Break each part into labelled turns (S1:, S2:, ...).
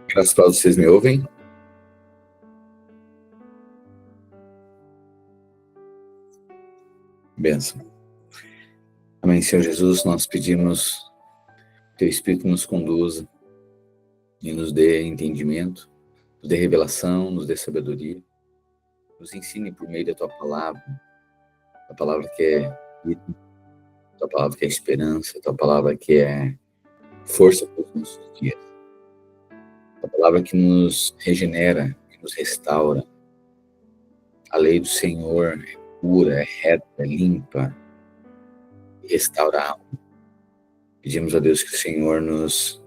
S1: Graças a Deus, vocês me ouvem? Benção. Amém, Senhor Jesus, nós pedimos que Teu Espírito nos conduza e nos dê entendimento, nos dê revelação, nos dê sabedoria, nos ensine por meio da Tua palavra, a palavra que é vida, a Tua palavra que é esperança, a Tua palavra que é força para os nossos dias, a palavra que nos regenera, que nos restaura. A lei do Senhor é pura, é reta, é limpa, e restaura a alma. Pedimos a Deus que o Senhor nos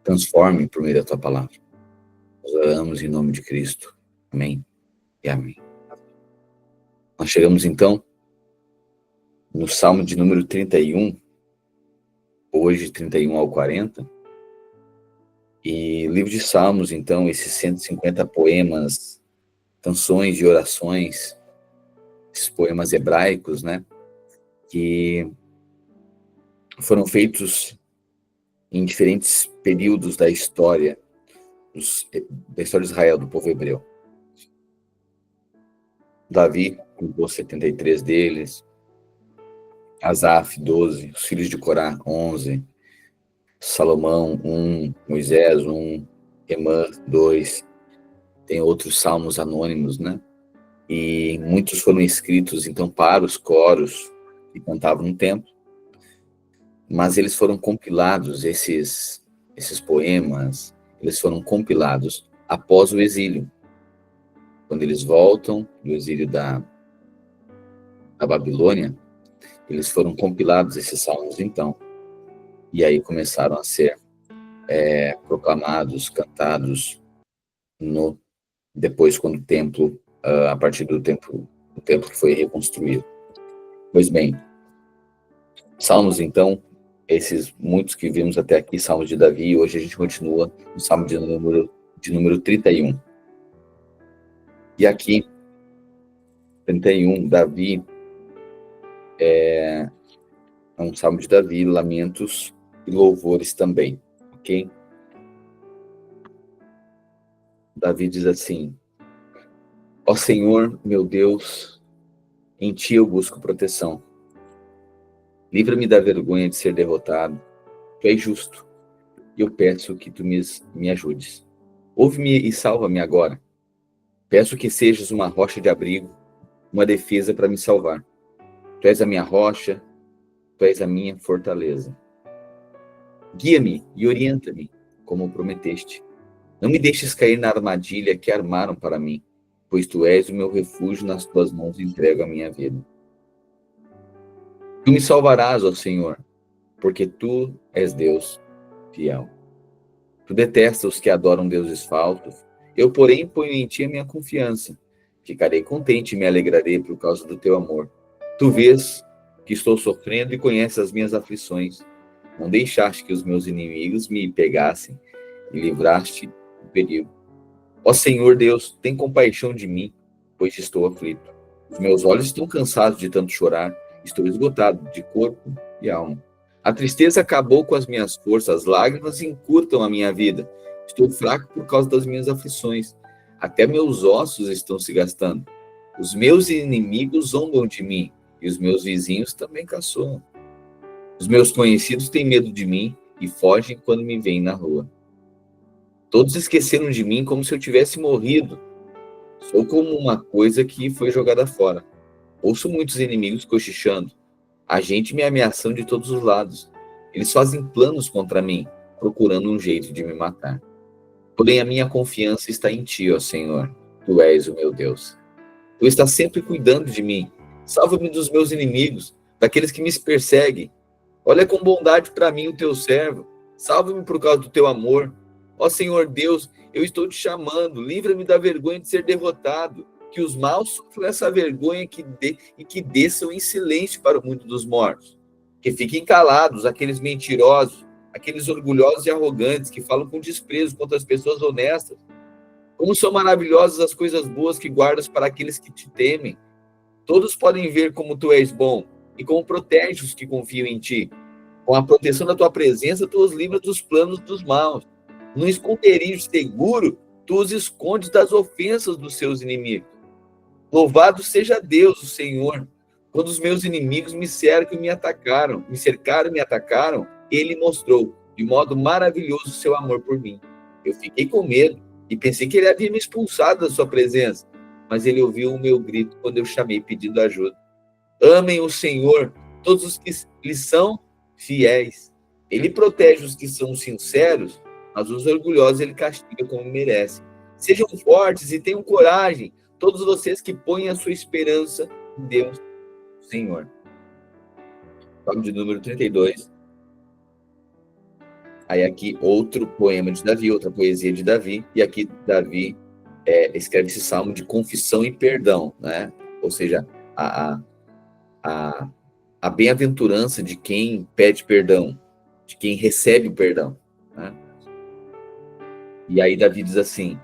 S1: transforme por meio da Tua palavra. Nós oramos em nome de Cristo. Amém e amém. Nós chegamos então no Salmo de número 31, hoje 31 ao 40. E livro de Salmos, então, esses 150 poemas, canções e orações, esses poemas hebraicos, né, que foram feitos em diferentes períodos da história de Israel, do povo hebreu. Davi compôs 73 deles, Asaf, 12, os filhos de Corá, 11, Salomão, 1, Moisés, 1, Emã, 2, tem outros salmos anônimos, né? E muitos foram escritos, então, para os coros que cantavam no templo, mas eles foram compilados, esses poemas, eles foram compilados após o exílio. Quando eles voltam do exílio da Babilônia, eles foram compilados, esses salmos, então. E aí começaram a ser proclamados, cantados, depois quando o templo, a partir do templo que foi reconstruído. Pois bem, salmos, então, esses muitos que vimos até aqui, salmos de Davi, hoje a gente continua no salmo de número 31. E aqui, 31, Davi, é um salmo de Davi, lamentos e louvores também, ok? Davi diz assim: ó Senhor, meu Deus, em Ti eu busco proteção. Livra-me da vergonha de ser derrotado. Tu és justo, e eu peço que Tu me ajudes. Ouve-me e salva-me agora. Peço que sejas uma rocha de abrigo, uma defesa para me salvar. Tu és a minha rocha, Tu és a minha fortaleza. Guia-me e orienta-me, como prometeste. Não me deixes cair na armadilha que armaram para mim, pois Tu és o meu refúgio, nas Tuas mãos entrego a minha vida. Tu me salvarás, ó Senhor, porque Tu és Deus fiel. Tu detestas os que adoram deuses falsos. Eu, porém, ponho em Ti a minha confiança. Ficarei contente e me alegrarei por causa do Teu amor. Tu vês que estou sofrendo e conheces as minhas aflições. Não deixaste que os meus inimigos me pegassem e livraste do perigo. Ó Senhor Deus, tem compaixão de mim, pois estou aflito. Os meus olhos estão cansados de tanto chorar. Estou esgotado de corpo e alma. A tristeza acabou com as minhas forças, as lágrimas encurtam a minha vida. Estou fraco por causa das minhas aflições. Até meus ossos estão se gastando. Os meus inimigos zombam de mim, e os meus vizinhos também caçoam. Os meus conhecidos têm medo de mim e fogem quando me veem na rua. Todos esqueceram de mim como se eu tivesse morrido. Sou como uma coisa que foi jogada fora. Ouço muitos inimigos cochichando. A gente me ameaçando de todos os lados. Eles fazem planos contra mim, procurando um jeito de me matar. Porém, a minha confiança está em Ti, ó Senhor. Tu és o meu Deus. Tu estás sempre cuidando de mim. Salva-me dos meus inimigos, daqueles que me perseguem. Olha com bondade para mim, o Teu servo. Salva-me por causa do Teu amor. Ó Senhor Deus, eu estou Te chamando. Livra-me da vergonha de ser derrotado. Que os maus sofram essa vergonha e que desçam em silêncio para o mundo dos mortos. Que fiquem calados aqueles mentirosos, aqueles orgulhosos e arrogantes que falam com desprezo contra as pessoas honestas. Como são maravilhosas as coisas boas que guardas para aqueles que Te temem. Todos podem ver como Tu és bom e como proteges os que confiam em Ti. Com a proteção da tua presença, tu os livras dos planos dos maus. No esconderijo seguro, tu os escondes das ofensas dos seus inimigos. Louvado seja Deus, o Senhor. Quando os meus inimigos me cercam e me atacaram, me cercaram e me atacaram, ele mostrou de modo maravilhoso o seu amor por mim. Eu fiquei com medo e pensei que ele havia me expulsado da sua presença, mas ele ouviu o meu grito quando eu chamei pedindo ajuda. Amem o Senhor, todos os que lhe são fiéis. Ele protege os que são sinceros, mas os orgulhosos ele castiga como merece. Sejam fortes e tenham coragem, todos vocês que põem a sua esperança em Deus, Senhor. Salmo de número 32. Aí aqui outro poema de Davi, outra poesia de Davi, e aqui Davi escreve esse salmo de confissão e perdão, né? Ou seja, a bem-aventurança de quem pede perdão, de quem recebe o perdão, né? E aí Davi diz assim: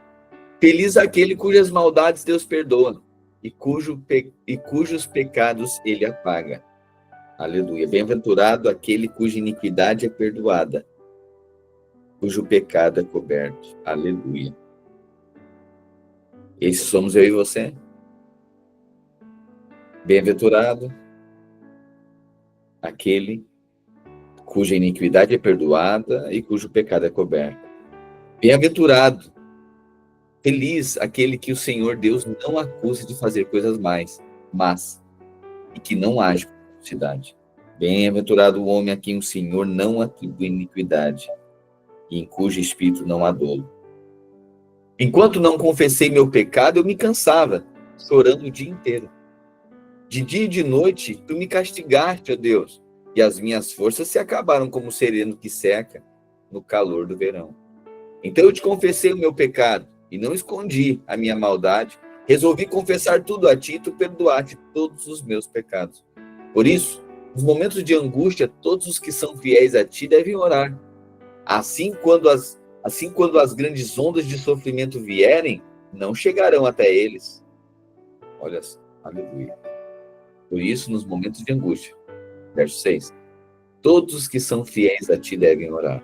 S1: feliz aquele cujas maldades Deus perdoa e cujos pecados ele apaga. Aleluia. Bem-aventurado aquele cuja iniquidade é perdoada, cujo pecado é coberto. Aleluia. Esses somos eu e você. Bem-aventurado aquele cuja iniquidade é perdoada e cujo pecado é coberto. Bem-aventurado, feliz aquele que o Senhor Deus não acusa de fazer coisas más e que não age com falsidade. Bem-aventurado o homem a quem o Senhor não atribui iniquidade e em cujo espírito não há dolo. Enquanto não confessei meu pecado, eu me cansava, chorando o dia inteiro. De dia e de noite, tu me castigaste, ó Deus, e as minhas forças se acabaram como o sereno que seca no calor do verão. Então eu te confessei o meu pecado e não escondi a minha maldade. Resolvi confessar tudo a ti e tu perdoaste todos os meus pecados. Por isso, nos momentos de angústia, todos os que são fiéis a ti devem orar. Assim, quando as grandes ondas de sofrimento vierem, não chegarão até eles. Olha só, aleluia. Por isso, nos momentos de angústia, verso 6, todos os que são fiéis a ti devem orar.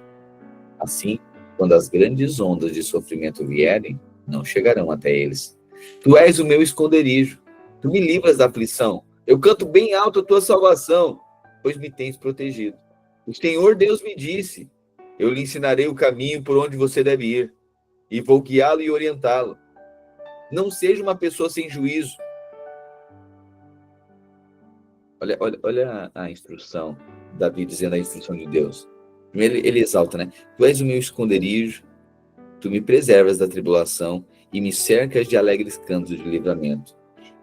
S1: Assim, quando as grandes ondas de sofrimento vierem, não chegarão até eles. Tu és o meu esconderijo, tu me livras da aflição. Eu canto bem alto a tua salvação, pois me tens protegido. O Senhor Deus me disse: eu lhe ensinarei o caminho por onde você deve ir, e vou guiá-lo e orientá-lo. Não seja uma pessoa sem juízo. Olha a instrução, Davi dizendo a instrução de Deus. Primeiro ele exalta, né? Tu és o meu esconderijo, tu me preservas da tribulação e me cercas de alegres cantos de livramento.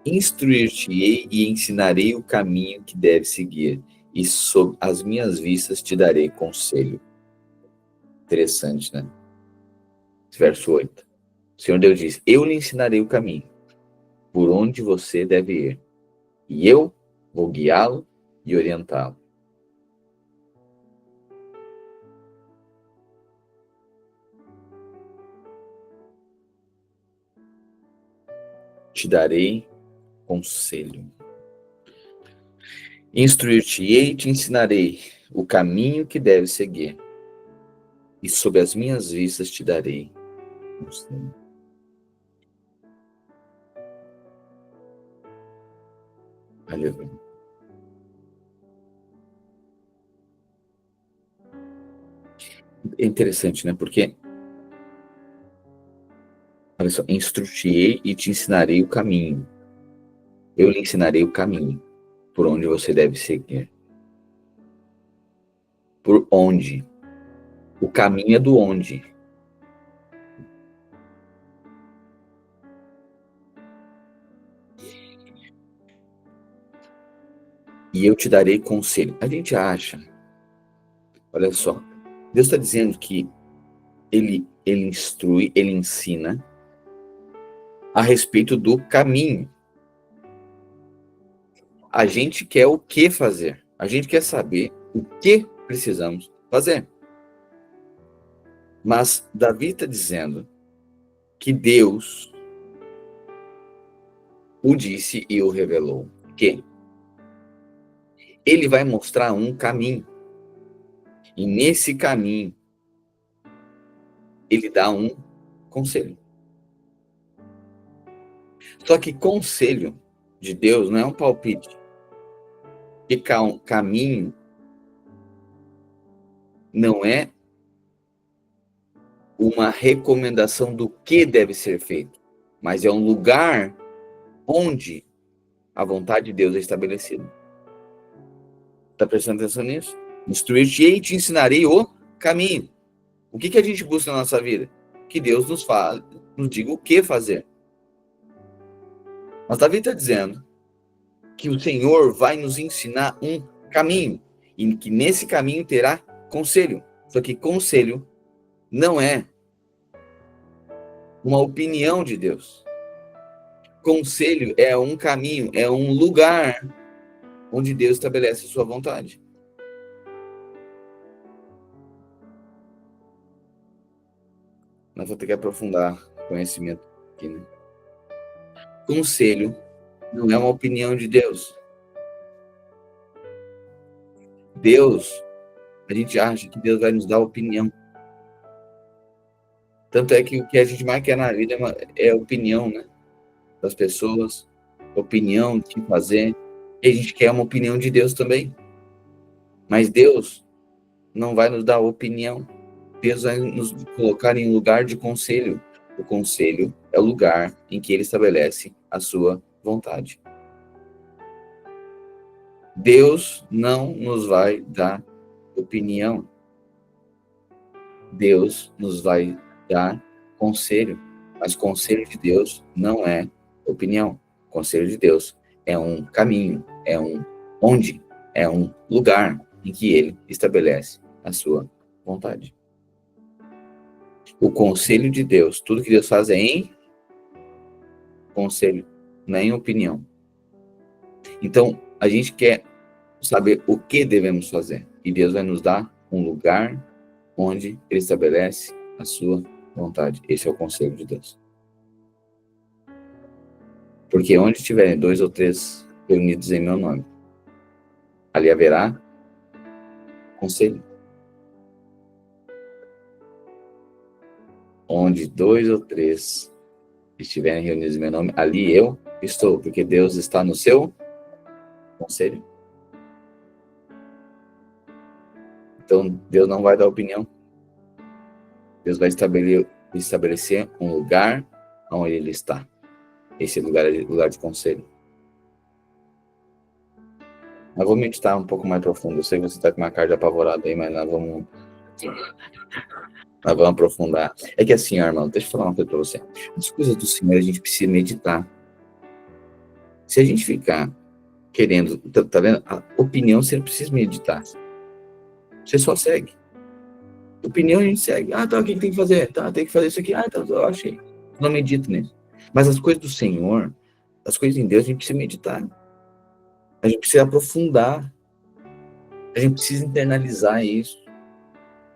S1: Instruir-te-ei e ensinarei o caminho que deves seguir, e sob as minhas vistas te darei conselho. Interessante, né? Verso 8. O Senhor Deus diz: eu lhe ensinarei o caminho por onde você deve ir, e eu vou guiá-lo e orientá-lo. Te darei conselho. Instruir-te-ei e te ensinarei o caminho que deves seguir, e sob as minhas vistas te darei conselho. Aleluia. É interessante, né? Porque, olha só, instruir-te-ei e te ensinarei o caminho. Eu lhe ensinarei o caminho por onde você deve seguir. Por onde? O caminho é do onde. E eu te darei conselho. A gente acha, olha só, Deus está dizendo que ele instrui, ele ensina a respeito do caminho. A gente quer o que fazer. A gente quer saber o que precisamos fazer. Mas Davi está dizendo que Deus o disse e o revelou. Que ele vai mostrar um caminho. E nesse caminho, ele dá um conselho. Só que conselho de Deus não é um palpite. E caminho não é uma recomendação do que deve ser feito, mas é um lugar onde a vontade de Deus é estabelecida. Está prestando atenção nisso? Instruir-te-ei e te ensinarei o caminho. O que a gente busca na nossa vida? Que Deus nos fale, nos diga o que fazer. Mas Davi está dizendo que o Senhor vai nos ensinar um caminho, e que nesse caminho terá conselho. Só que conselho não é uma opinião de Deus. Conselho é um caminho, é um lugar onde Deus estabelece a sua vontade. Nós vamos ter que aprofundar conhecimento aqui, né? Conselho não é uma opinião de Deus. Deus, a gente acha que Deus vai nos dar opinião. Tanto é que o que a gente mais quer na vida é opinião, né? Das pessoas, opinião de que fazer. E a gente quer uma opinião de Deus também. Mas Deus não vai nos dar opinião. Deus vai nos colocar em um lugar de conselho. O conselho é o lugar em que ele estabelece a sua vontade. Deus não nos vai dar opinião. Deus nos vai dar conselho. Mas conselho de Deus não é opinião. Conselho de Deus é um caminho, é um lugar em que ele estabelece a sua vontade. O conselho de Deus, tudo que Deus faz é em conselho, não é em opinião. Então, a gente quer saber o que devemos fazer. E Deus vai nos dar um lugar onde ele estabelece a sua vontade. Esse é o conselho de Deus. Porque onde estiverem 2 ou 3 reunidos em meu nome, ali haverá conselho. Onde 2 ou 3 estiverem reunidos em meu nome, ali eu estou, porque Deus está no seu conselho. Então, Deus não vai dar opinião. Deus vai estabelecer um lugar onde ele está. Esse lugar é lugar de conselho. Nós vamos meditar um pouco mais profundo. Eu sei que você está com uma cara de apavorado aí, mas nós vamos aprofundar. É que assim, irmão, deixa eu falar uma coisa para você. As coisas do Senhor a gente precisa meditar. Se a gente ficar querendo, tá vendo? A opinião você não precisa meditar. Você só segue. Opinião a gente segue. Ah, tá, o que tem que fazer? Tá, tem que fazer isso aqui. Ah, tá, eu achei. Não medito nisso. Mas as coisas do Senhor, as coisas em Deus, a gente precisa meditar. A gente precisa aprofundar. A gente precisa internalizar isso.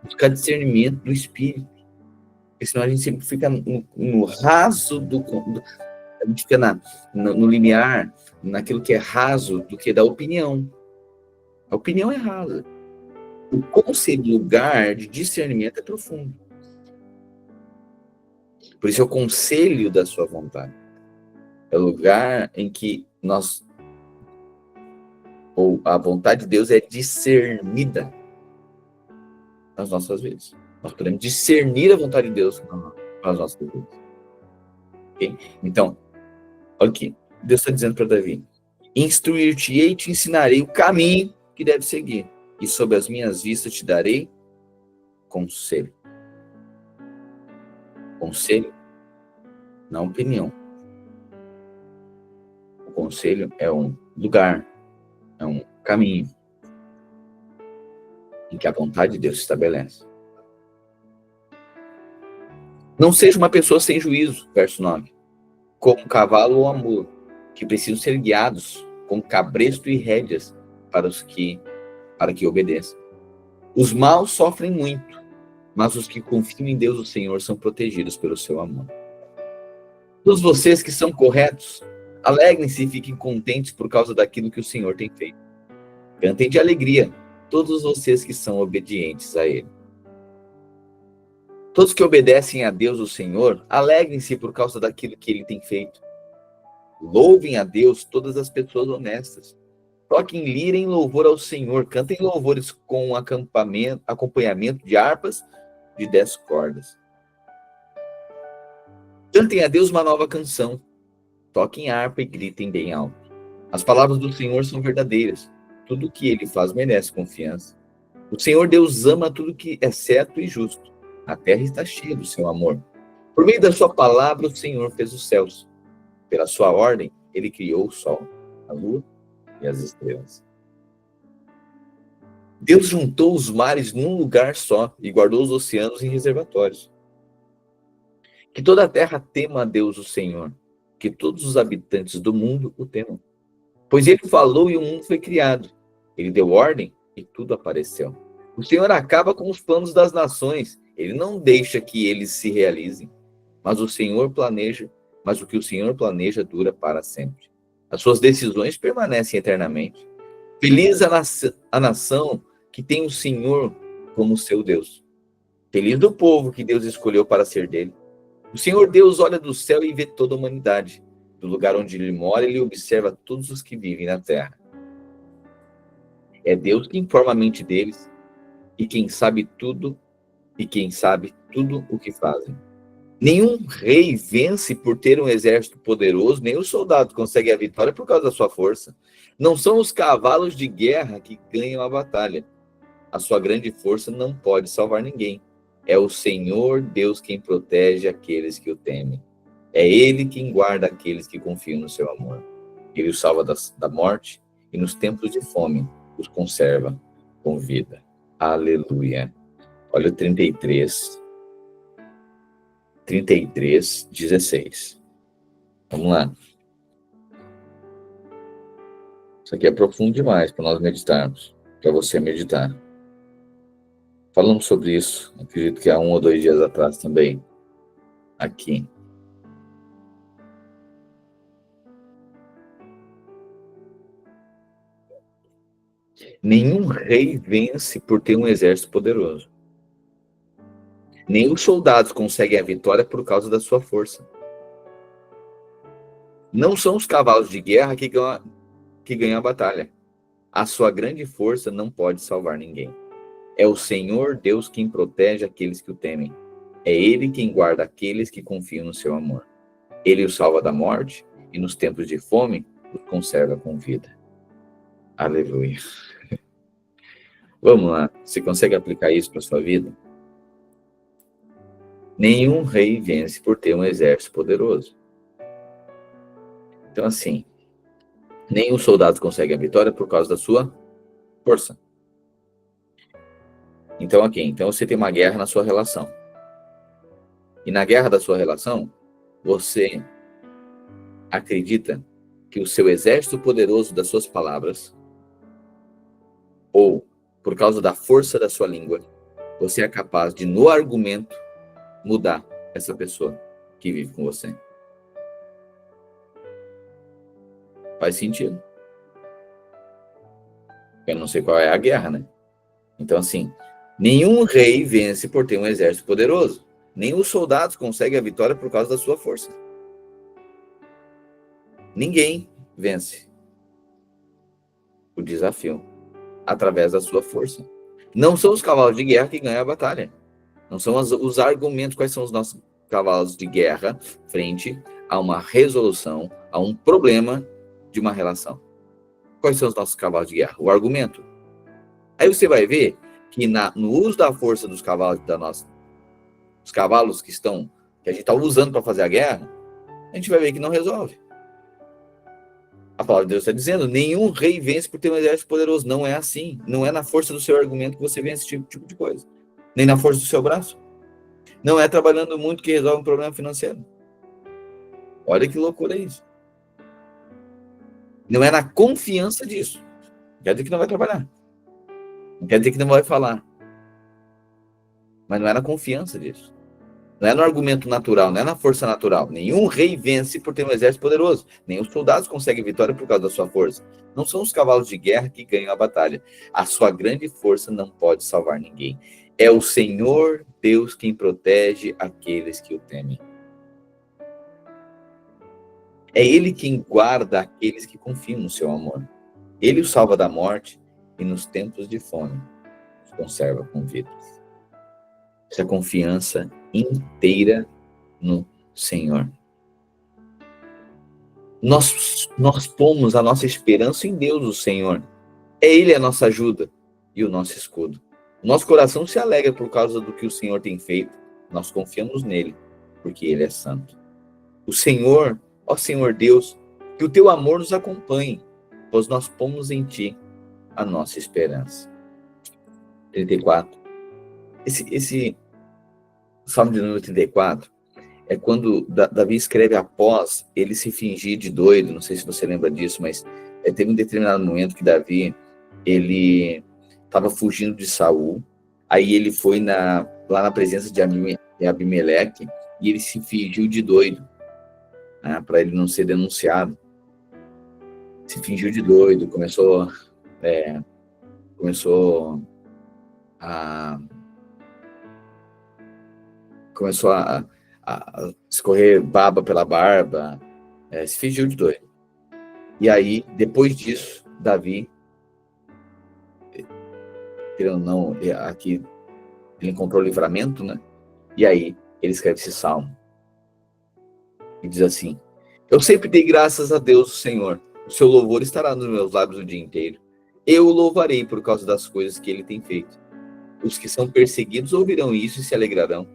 S1: Buscar discernimento do Espírito. Porque senão a gente sempre fica no raso a gente fica no limiar, naquilo que é raso do que da opinião. A opinião é rasa. O conselho, lugar de discernimento é profundo. Por isso é o conselho da sua vontade. É o lugar em que a vontade de Deus é discernida nas nossas vidas. Nós podemos discernir a vontade de Deus nas nossas vidas. Okay? Então, olha aqui. Deus está dizendo para Davi: instruir-te-ei e te ensinarei o caminho que deve seguir. E sob as minhas vistas te darei conselho. Conselho, não opinião. O conselho é um lugar, é um caminho em que a vontade de Deus se estabelece. Não seja uma pessoa sem juízo, verso 9, como cavalo ou a mula, que precisam ser guiados com cabresto e rédeas para que obedeçam. Os maus sofrem muito, mas os que confiam em Deus, o Senhor, são protegidos pelo seu amor. Todos vocês que são corretos, alegrem-se e fiquem contentes por causa daquilo que o Senhor tem feito. Cantem de alegria todos vocês que são obedientes a Ele. Todos que obedecem a Deus, o Senhor, alegrem-se por causa daquilo que Ele tem feito. Louvem a Deus todas as pessoas honestas. Toquem lira em louvor ao Senhor. Cantem louvores com acompanhamento de harpas de 10 cordas. Cantem a Deus uma nova canção. Toquem harpa e gritem bem alto. As palavras do Senhor são verdadeiras. Tudo o que Ele faz merece confiança. O Senhor Deus ama tudo que é certo e justo. A terra está cheia do seu amor. Por meio da sua palavra, o Senhor fez os céus. Pela sua ordem, Ele criou o sol, a lua e as estrelas. Deus juntou os mares num lugar só e guardou os oceanos em reservatórios. Que toda a terra tema a Deus, o Senhor. Que todos os habitantes do mundo o temam. Pois Ele falou e o mundo foi criado. Ele deu ordem e tudo apareceu. O Senhor acaba com os planos das nações. Ele não deixa que eles se realizem. Mas o que o Senhor planeja dura para sempre. As suas decisões permanecem eternamente. Feliz a nação que tem o Senhor como seu Deus. Feliz o povo que Deus escolheu para ser dele. O Senhor Deus olha do céu e vê toda a humanidade. Do lugar onde ele mora, ele observa todos os que vivem na terra. É Deus que informa a mente deles e quem sabe tudo o que fazem. Nenhum rei vence por ter um exército poderoso, nem o soldado consegue a vitória por causa da sua força. Não são os cavalos de guerra que ganham a batalha. A sua grande força não pode salvar ninguém. É o Senhor Deus quem protege aqueles que o temem. É Ele quem guarda aqueles que confiam no seu amor. Ele os salva da morte e nos tempos de fome os conserva com vida. Aleluia. Olha o 33, 16. Vamos lá. Isso aqui é profundo demais para nós meditarmos, para você meditar. Falamos sobre isso, acredito que há 1 ou 2 dias atrás também, aqui. Nenhum rei vence por ter um exército poderoso. Nem os soldados conseguem a vitória por causa da sua força. Não são os cavalos de guerra que ganham a batalha. A sua grande força não pode salvar ninguém. É o Senhor Deus quem protege aqueles que o temem. É Ele quem guarda aqueles que confiam no seu amor. Ele os salva da morte e nos tempos de fome os conserva com vida. Aleluia. Vamos lá. Você consegue aplicar isso para a sua vida? Nenhum rei vence por ter um exército poderoso. Então, assim, nenhum soldado consegue a vitória por causa da sua força. Então, ok. Então, você tem uma guerra na sua relação. E na guerra da sua relação, você acredita que o seu exército poderoso das suas palavras, ou por causa da força da sua língua, você é capaz de, no argumento, mudar essa pessoa que vive com você. Faz sentido? Eu não sei qual é a guerra, né? Então, assim, nenhum rei vence por ter um exército poderoso. Nem os soldados conseguem a vitória por causa da sua força. Ninguém vence o desafio através da sua força. Não são os cavalos de guerra que ganham a batalha. Não são os argumentos. Quais são os nossos cavalos de guerra frente a uma resolução, a um problema de uma relação? Quais são os nossos cavalos de guerra? O argumento. Aí você vai ver que no uso da força dos cavalos os cavalos que a gente está usando para fazer a guerra, a gente vai ver que não resolve. A palavra de Deus está dizendo, nenhum rei vence por ter um exército poderoso. Não é assim. Não é na força do seu argumento que você vence esse tipo de coisa. Nem na força do seu braço. Não é trabalhando muito que resolve um problema financeiro. Olha que loucura é isso. Não é na confiança disso. Quer dizer que não vai trabalhar. Não quer dizer que não vai falar. Mas não é na confiança disso. Não é no argumento natural, não é na força natural. Nenhum rei vence por ter um exército poderoso. Nem os soldados conseguem vitória por causa da sua força. Não são os cavalos de guerra que ganham a batalha. A sua grande força não pode salvar ninguém. É o Senhor Deus quem protege aqueles que o temem. É Ele quem guarda aqueles que confiam no seu amor. Ele os salva da morte e nos tempos de fome os conserva com vida. Essa confiança inteira no Senhor. Nós pomos a nossa esperança em Deus, o Senhor. É Ele a nossa ajuda e o nosso escudo. O nosso coração se alegra por causa do que o Senhor tem feito. Nós confiamos nele, porque Ele é santo. O Senhor, ó Senhor Deus, que o teu amor nos acompanhe, pois nós pomos em ti a nossa esperança. 34. Esse Salmo de número 34 é quando Davi escreve após ele se fingir de doido. Não sei se você lembra disso, mas teve um determinado momento que Davi, ele estava fugindo de Saul, aí ele foi lá na presença de Abimeleque e ele se fingiu de doido, né, para ele não ser denunciado. Se fingiu de doido, começou a escorrer baba pela barba, se fingiu de doido. E aí, depois disso, Davi, querendo ou não, aqui ele encontrou livramento, né? E aí, ele escreve esse salmo. E diz assim: eu sempre dei graças a Deus, o Senhor. O seu louvor estará nos meus lábios o dia inteiro. Eu o louvarei por causa das coisas que ele tem feito. Os que são perseguidos ouvirão isso e se alegrarão.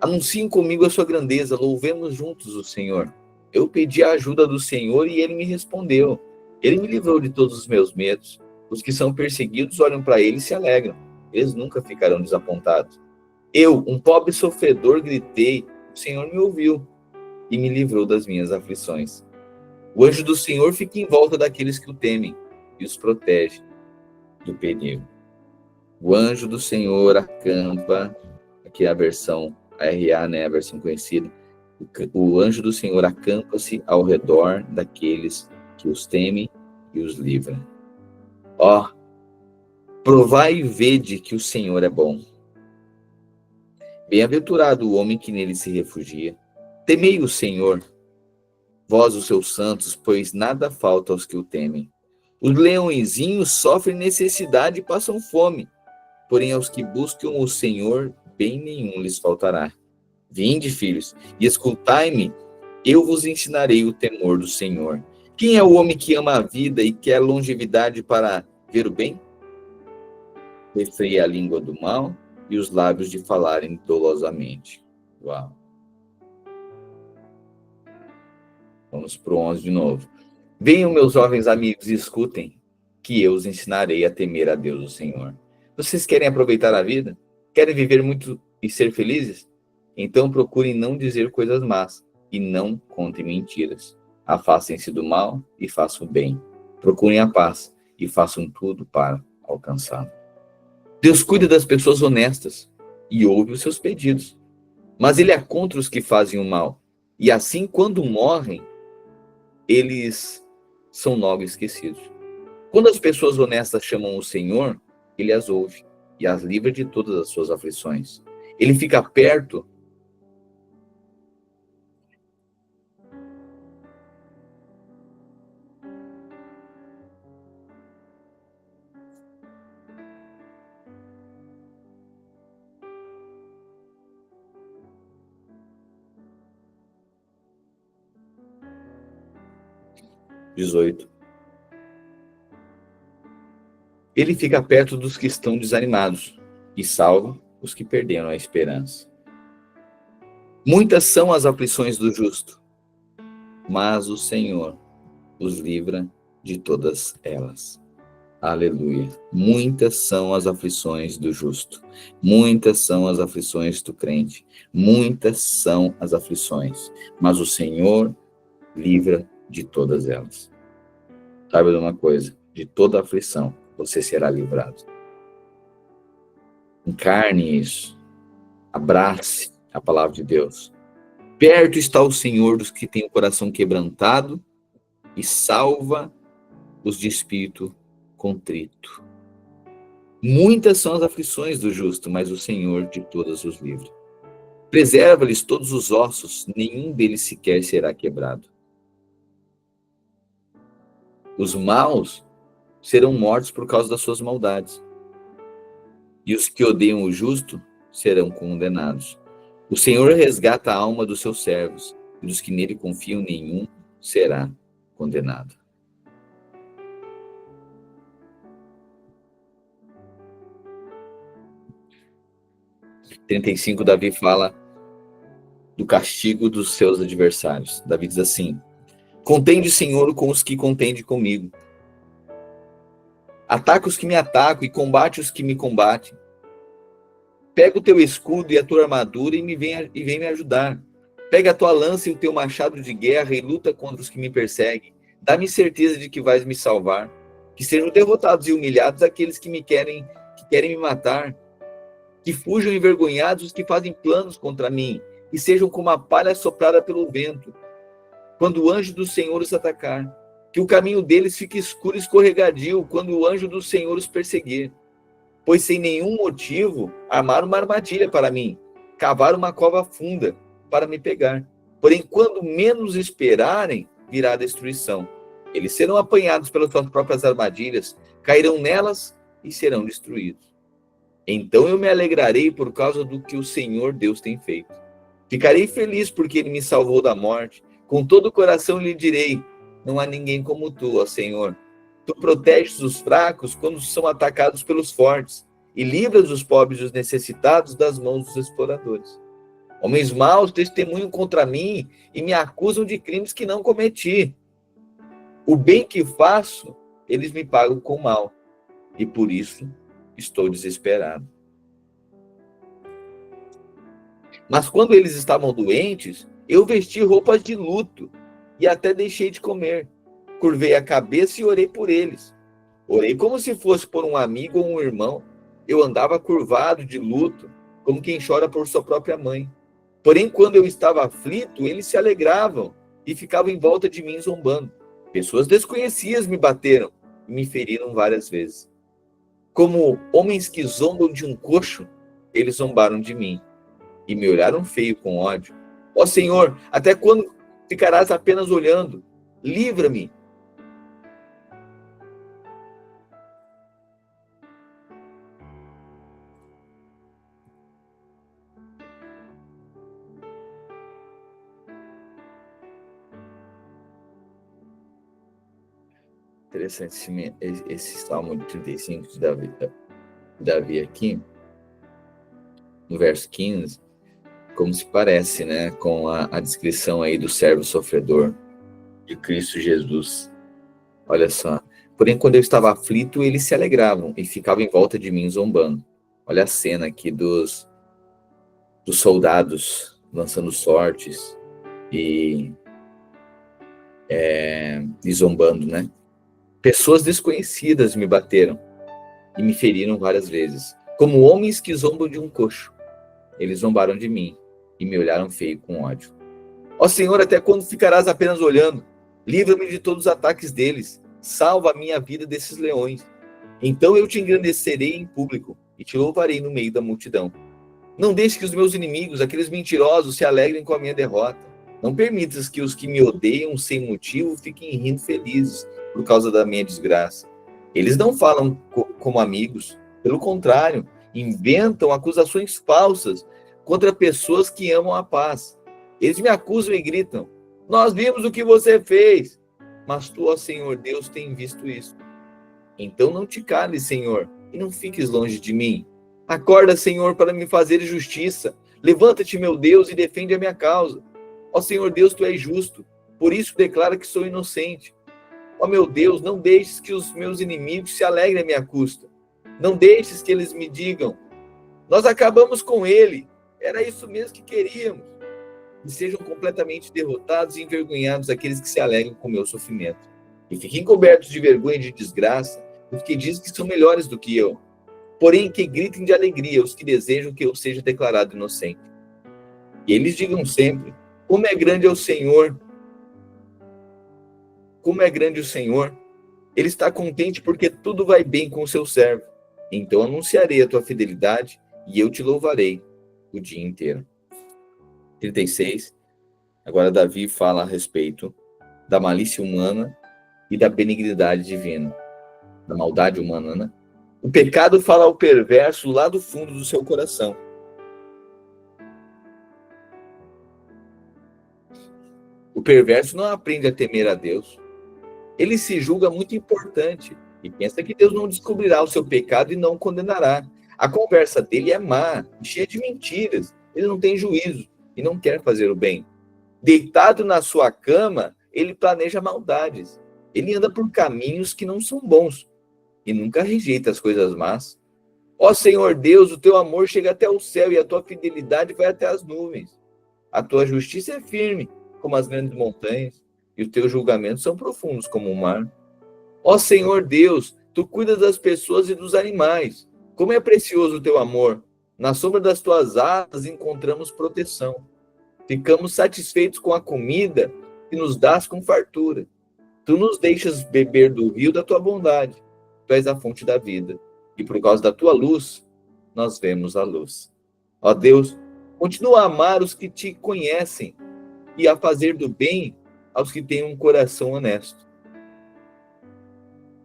S1: Anunciem comigo a sua grandeza, louvemos juntos o Senhor. Eu pedi a ajuda do Senhor e ele me respondeu. Ele me livrou de todos os meus medos. Os que são perseguidos olham para ele e se alegram. Eles nunca ficarão desapontados. Eu, um pobre sofredor, gritei, o Senhor me ouviu e me livrou das minhas aflições. O anjo do Senhor fica em volta daqueles que o temem e os protege do perigo. O anjo do Senhor acampa, aqui é a versão RA, né, a versão conhecida. O anjo do Senhor acampa-se ao redor daqueles que os temem e os livra. Ó, provai e vede que o Senhor é bom. Bem-aventurado o homem que nele se refugia. Temei o Senhor, vós os seus santos, pois nada falta aos que o temem. Os leõezinhos sofrem necessidade e passam fome, porém aos que buscam o Senhor, bem nenhum lhes faltará. Vinde, filhos, e escutai-me, eu vos ensinarei o temor do Senhor. Quem é o homem que ama a vida e quer longevidade para ver o bem? Refreia a língua do mal e os lábios de falarem dolosamente. Uau! Vamos para o 11 de novo. Venham, meus jovens amigos, e escutem, que eu os ensinarei a temer a Deus, o Senhor. Vocês querem aproveitar a vida? Querem viver muito e ser felizes? Então procurem não dizer coisas más e não contem mentiras. Afastem-se do mal e façam o bem. Procurem a paz e façam tudo para alcançá-la. Deus cuida das pessoas honestas e ouve os seus pedidos. Mas ele é contra os que fazem o mal. E assim, quando morrem, eles são logo esquecidos. Quando as pessoas honestas chamam o Senhor, ele as ouve e as livra de todas as suas aflições. Ele fica perto (18). Ele fica perto dos que estão desanimados e salva os que perderam a esperança. Muitas são as aflições do justo, mas o Senhor os livra de todas elas. Aleluia. Muitas são as aflições do justo. Muitas são as aflições do crente. Muitas são as aflições, mas o Senhor livra de todas elas. Saiba de uma coisa, de toda aflição você será livrado. Encarne isso. Abrace A palavra de Deus. Perto está o Senhor dos que têm o coração quebrantado e salva os de espírito contrito. Muitas são as aflições do justo, mas o Senhor de todas os livra. Preserva-lhes todos os ossos, nenhum deles sequer será quebrado. Os maus serão mortos por causa das suas maldades, e os que odeiam o justo serão condenados. O Senhor resgata a alma dos seus servos, e dos que nele confiam, nenhum será condenado. Em 35, Davi fala do castigo dos seus adversários. Davi diz assim: contende, Senhor, com os que contendem comigo. Ataca os que me atacam e combate os que me combatem. Pega o teu escudo e a tua armadura e vem me ajudar. Pega a tua lança e o teu machado de guerra e luta contra os que me perseguem. Dá-me certeza de que vais me salvar. Que sejam derrotados e humilhados aqueles que querem me matar. Que fujam envergonhados os que fazem planos contra mim. E sejam como a palha soprada pelo vento, quando o anjo do Senhor os atacar. Que o caminho deles fique escuro e escorregadio, quando o anjo do Senhor os perseguir. Pois sem nenhum motivo armaram uma armadilha para mim, cavaram uma cova funda para me pegar. Porém, quando menos esperarem, virá a destruição. Eles serão apanhados pelas suas próprias armadilhas, cairão nelas e serão destruídos. Então eu me alegrarei por causa do que o Senhor Deus tem feito. Ficarei feliz porque ele me salvou da morte. Com todo o coração lhe direi: não há ninguém como tu, ó Senhor. Tu proteges os fracos quando são atacados pelos fortes e livras os pobres e os necessitados das mãos dos exploradores. Homens maus testemunham contra mim e me acusam de crimes que não cometi. O bem que faço, eles me pagam com mal, e por isso estou desesperado. Mas quando eles estavam doentes, eu vesti roupas de luto e até deixei de comer. Curvei a cabeça e orei por eles. Orei como se fosse por um amigo ou um irmão. Eu andava curvado de luto, como quem chora por sua própria mãe. Porém, quando eu estava aflito, eles se alegravam e ficavam em volta de mim zombando. Pessoas desconhecidas me bateram e me feriram várias vezes. Como homens que zombam de um coxo, eles zombaram de mim e me olharam feio com ódio. Ó Senhor, até quando ficarás apenas olhando? Livra-me. Interessante esse Salmo de 35 de Davi aqui, no verso 15, como se parece, né, com a descrição aí do servo sofredor de Cristo Jesus. Olha só. Porém, quando eu estava aflito, eles se alegravam e ficavam em volta de mim zombando. Olha a cena aqui dos soldados lançando sortes e zombando, né? Pessoas desconhecidas me bateram e me feriram várias vezes. Como homens que zombam de um coxo, eles zombaram de mim e me olharam feio com ódio. Ó Senhor, até quando ficarás apenas olhando? Livra-me de todos os ataques deles. Salva a minha vida desses leões. Então eu te engrandecerei em público e te louvarei no meio da multidão. Não deixe que os meus inimigos, aqueles mentirosos, se alegrem com a minha derrota. Não permitas que os que me odeiam sem motivo fiquem rindo felizes por causa da minha desgraça. Eles não falam como amigos. Pelo contrário, inventam acusações falsas contra pessoas que amam a paz. Eles me acusam e gritam: nós vimos o que você fez. Mas tu, ó Senhor Deus, tem visto isso. Então não te cales, Senhor, e não fiques longe de mim. Acorda, Senhor, para me fazer justiça. Levanta-te, meu Deus, e defende a minha causa. Ó Senhor Deus, tu és justo, por isso declara que sou inocente. Ó meu Deus, não deixes que os meus inimigos se alegrem à minha custa. Não deixes que eles me digam: nós acabamos com ele. Era isso mesmo que queríamos. E sejam completamente derrotados e envergonhados aqueles que se alegram com o meu sofrimento. E fiquem cobertos de vergonha e de desgraça, porque dizem que são melhores do que eu. Porém, que gritem de alegria os que desejam que eu seja declarado inocente. E eles digam sempre: como é grande é o Senhor, como é grande o Senhor. Ele está contente porque tudo vai bem com o seu servo. Então anunciarei a tua fidelidade e eu te louvarei o dia inteiro. 36. Agora Davi fala a respeito da malícia humana e da benignidade divina, da maldade humana, né? O pecado fala ao perverso lá do fundo do seu coração. O perverso não aprende a temer a Deus. Ele se julga muito importante e pensa que Deus não descobrirá o seu pecado e não o condenará. A conversa dele é má, cheia de mentiras. Ele não tem juízo e não quer fazer o bem. Deitado na sua cama, ele planeja maldades. Ele anda por caminhos que não são bons e nunca rejeita as coisas más. Ó Senhor Deus, o teu amor chega até o céu e a tua fidelidade vai até as nuvens. A tua justiça é firme como as grandes montanhas e os teus julgamentos são profundos como o mar. Ó Senhor Deus, tu cuidas das pessoas e dos animais. Como é precioso o teu amor. Na sombra das tuas asas encontramos proteção. Ficamos satisfeitos com a comida que nos dás com fartura. Tu nos deixas beber do rio da tua bondade. Tu és a fonte da vida. E por causa da tua luz, nós vemos a luz. Ó Deus, continua a amar os que te conhecem e a fazer do bem aos que têm um coração honesto.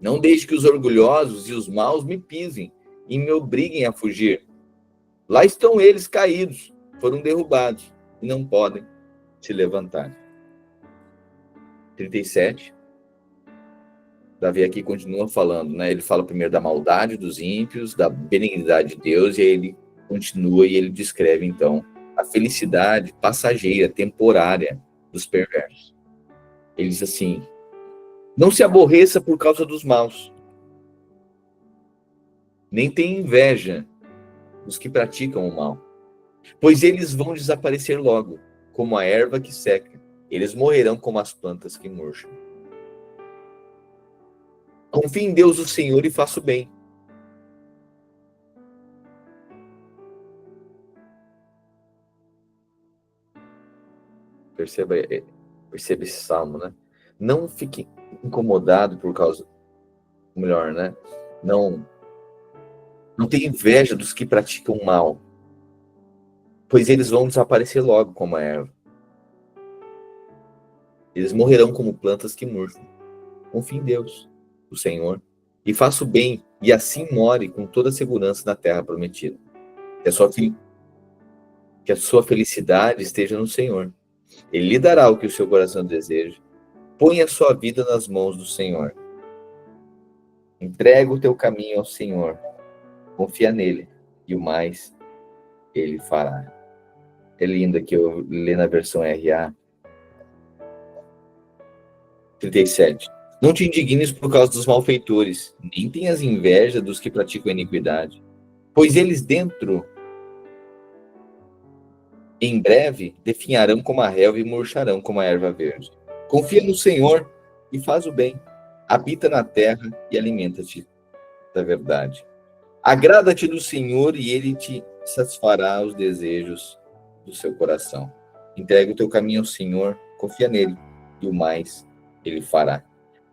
S1: Não deixe que os orgulhosos e os maus me pisem e me obriguem a fugir. Lá estão eles caídos, foram derrubados e não podem se levantar. 37. Davi aqui continua falando, né? Ele fala primeiro da maldade dos ímpios, da benignidade de Deus, e aí ele continua e ele descreve, então, a felicidade passageira, temporária dos perversos. Ele diz assim: não se aborreça por causa dos maus, nem tenha inveja dos que praticam o mal, pois eles vão desaparecer logo, como a erva que seca. Eles morrerão como as plantas que murcham. Confie em Deus, o Senhor, e faça o bem. Perceba esse salmo, né? Não fique incomodado por causa, melhor, né? Não tenha inveja dos que praticam o mal, pois eles vão desaparecer logo como a erva. Eles morrerão como plantas que murcham. Confie em Deus, o Senhor, e faça o bem, e assim more com toda a segurança na terra prometida. Que a sua felicidade esteja no Senhor. Ele lhe dará o que o seu coração deseja. Põe a sua vida nas mãos do Senhor. Entrega o teu caminho ao Senhor. Confia nele, e o mais ele fará. É lindo que eu leio na versão RA. 37. Não te indignes por causa dos malfeitores, nem tenhas inveja dos que praticam a iniquidade, pois eles em breve definharão como a relva e murcharão como a erva verde. Confia no Senhor e faz o bem. Habita na terra e alimenta-te da verdade. Agrada-te do Senhor e ele te satisfará os desejos do seu coração. Entrega o teu caminho ao Senhor, confia nele, e o mais ele fará.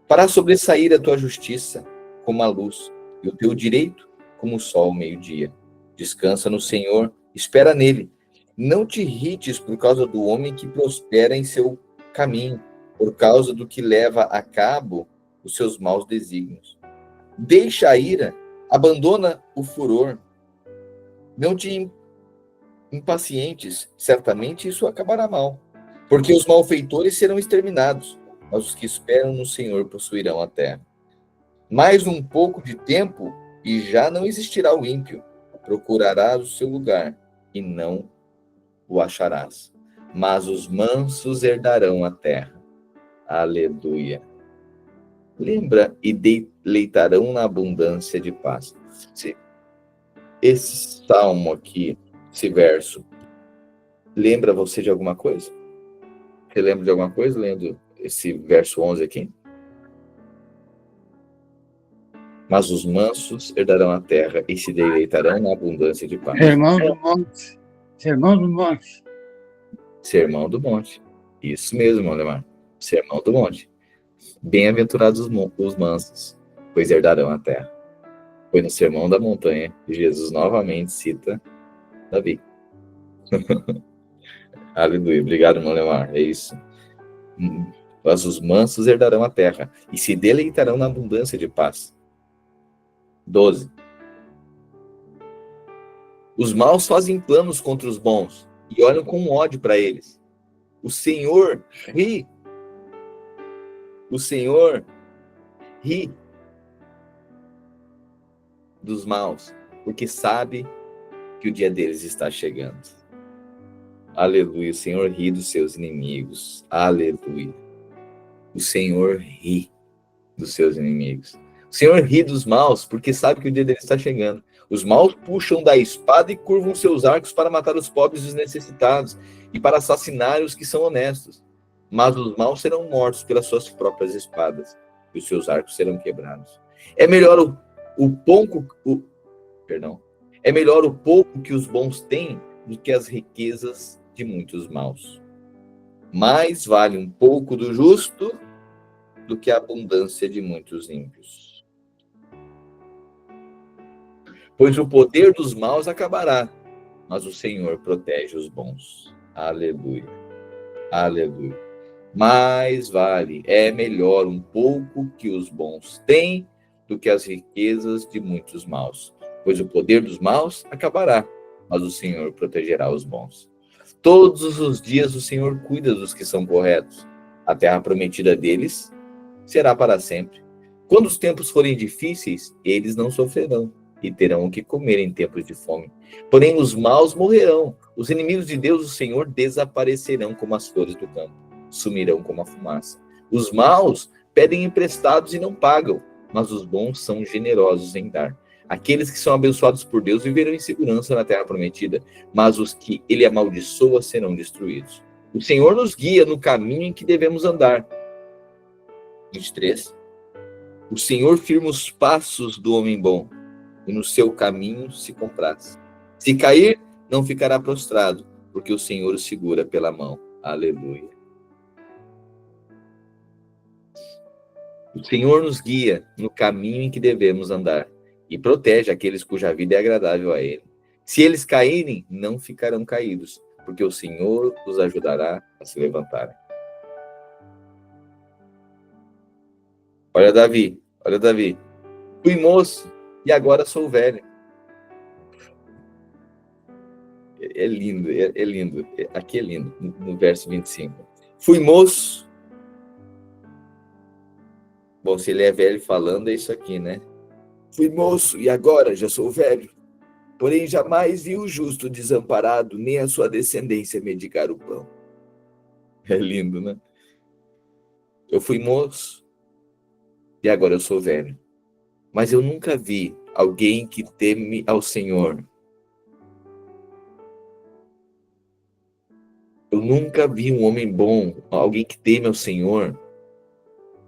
S1: Fará sobressair a tua justiça como a luz, e o teu direito como o sol ao meio-dia. Descansa no Senhor, espera nele. Não te irrites por causa do homem que prospera em seu caminho, por causa do que leva a cabo os seus maus desígnios. Deixa a ira, abandona o furor. Não te impacientes, certamente isso acabará mal, porque os malfeitores serão exterminados, mas os que esperam no Senhor possuirão a terra. Mais um pouco de tempo e já não existirá o ímpio. Procurarás o seu lugar e não o acharás. Mas os mansos herdarão a terra. Aleluia. Lembra e deleitarão na abundância de paz. Esse salmo aqui, esse verso, lembra você de alguma coisa? Você lembra de alguma coisa lendo esse verso 11 aqui? Mas os mansos herdarão a terra e se deleitarão na abundância de paz.
S2: Sermão do Monte. Sermão do Monte.
S1: Sermão do Monte. Isso mesmo, Alemar. Sermão do Monte. Bem-aventurados os mansos, pois herdarão a terra. Foi no Sermão da Montanha que Jesus novamente cita Davi. Aleluia. Obrigado, irmão Alemar. É isso. Mas os mansos herdarão a terra e se deleitarão na abundância de paz. 12. Os maus fazem planos contra os bons e olham com ódio para eles. O Senhor ri. O Senhor ri dos maus, porque sabe que o dia deles está chegando. Aleluia. O Senhor ri dos seus inimigos. Aleluia. O Senhor ri dos seus inimigos. O Senhor ri dos maus, porque sabe que o dia deles está chegando. Os maus puxam da espada e curvam seus arcos para matar os pobres e os necessitados e para assassinar os que são honestos. Mas os maus serão mortos pelas suas próprias espadas e os seus arcos serão quebrados. É melhor É melhor o pouco que os bons têm do que as riquezas de muitos maus. Mais vale um pouco do justo do que a abundância de muitos ímpios. Pois o poder dos maus acabará, mas o Senhor protege os bons. Aleluia. Aleluia. Mais vale, é melhor um pouco que os bons têm do que as riquezas de muitos maus. Pois o poder dos maus acabará, mas o Senhor protegerá os bons. Todos os dias o Senhor cuida dos que são corretos. A terra prometida deles será para sempre. Quando os tempos forem difíceis, eles não sofrerão e terão o que comer em tempos de fome. Porém, os maus morrerão. Os inimigos de Deus, o Senhor, desaparecerão como as flores do campo. Sumirão como a fumaça. Os maus pedem emprestados e não pagam, mas os bons são generosos em dar. Aqueles que são abençoados por Deus viverão em segurança na terra prometida, mas os que ele amaldiçoa serão destruídos. O Senhor nos guia no caminho em que devemos andar. 23. O Senhor firma os passos do homem bom, e no seu caminho se compraz. Se cair, não ficará prostrado, porque o Senhor o segura pela mão. Aleluia. O Senhor nos guia no caminho em que devemos andar e protege aqueles cuja vida é agradável a Ele. Se eles caírem, não ficarão caídos, porque o Senhor os ajudará a se levantarem. Olha Davi. Fui moço e agora sou velho. É lindo, é lindo. Aqui é lindo, no verso 25. Fui moço. Bom, se ele é velho falando, é isso aqui, né? Fui moço e agora já sou velho. Porém, jamais vi o justo desamparado, nem a sua descendência mendigar o pão. É lindo, né? Eu fui moço e agora eu sou velho. Mas eu nunca vi alguém que teme ao Senhor. Eu nunca vi um homem bom, alguém que teme ao Senhor,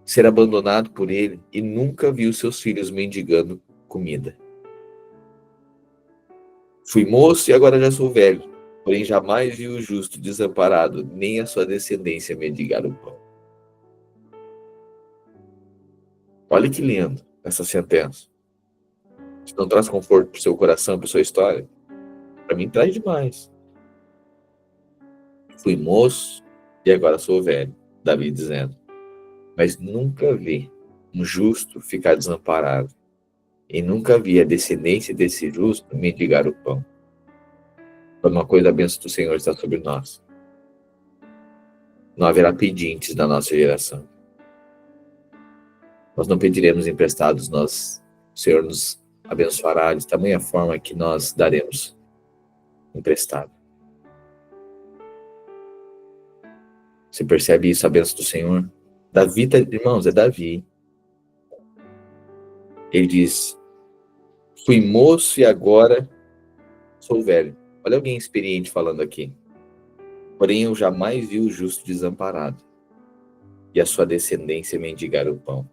S1: ser abandonado por Ele, e nunca vi os seus filhos mendigando comida. Fui moço e agora já sou velho, porém jamais vi o justo desamparado, nem a sua descendência mendigar o pão. Olha que lindo essa sentença. Isso não traz conforto para o seu coração, para a sua história? Para mim traz demais. Fui moço e agora sou velho, Davi dizendo. Mas nunca vi um justo ficar desamparado. E nunca vi a descendência desse justo mendigar o pão. Por uma coisa, a bênção do Senhor está sobre nós. Não haverá pedintes na nossa geração. Nós não pediremos emprestados, o Senhor nos abençoará de tamanha forma que nós daremos emprestado. Você percebe isso, a bênção do Senhor? Davi, irmãos, é Davi. Ele diz, fui moço e agora sou velho. Olha alguém experiente falando aqui. Porém, eu jamais vi o justo desamparado e a sua descendência mendigar o pão.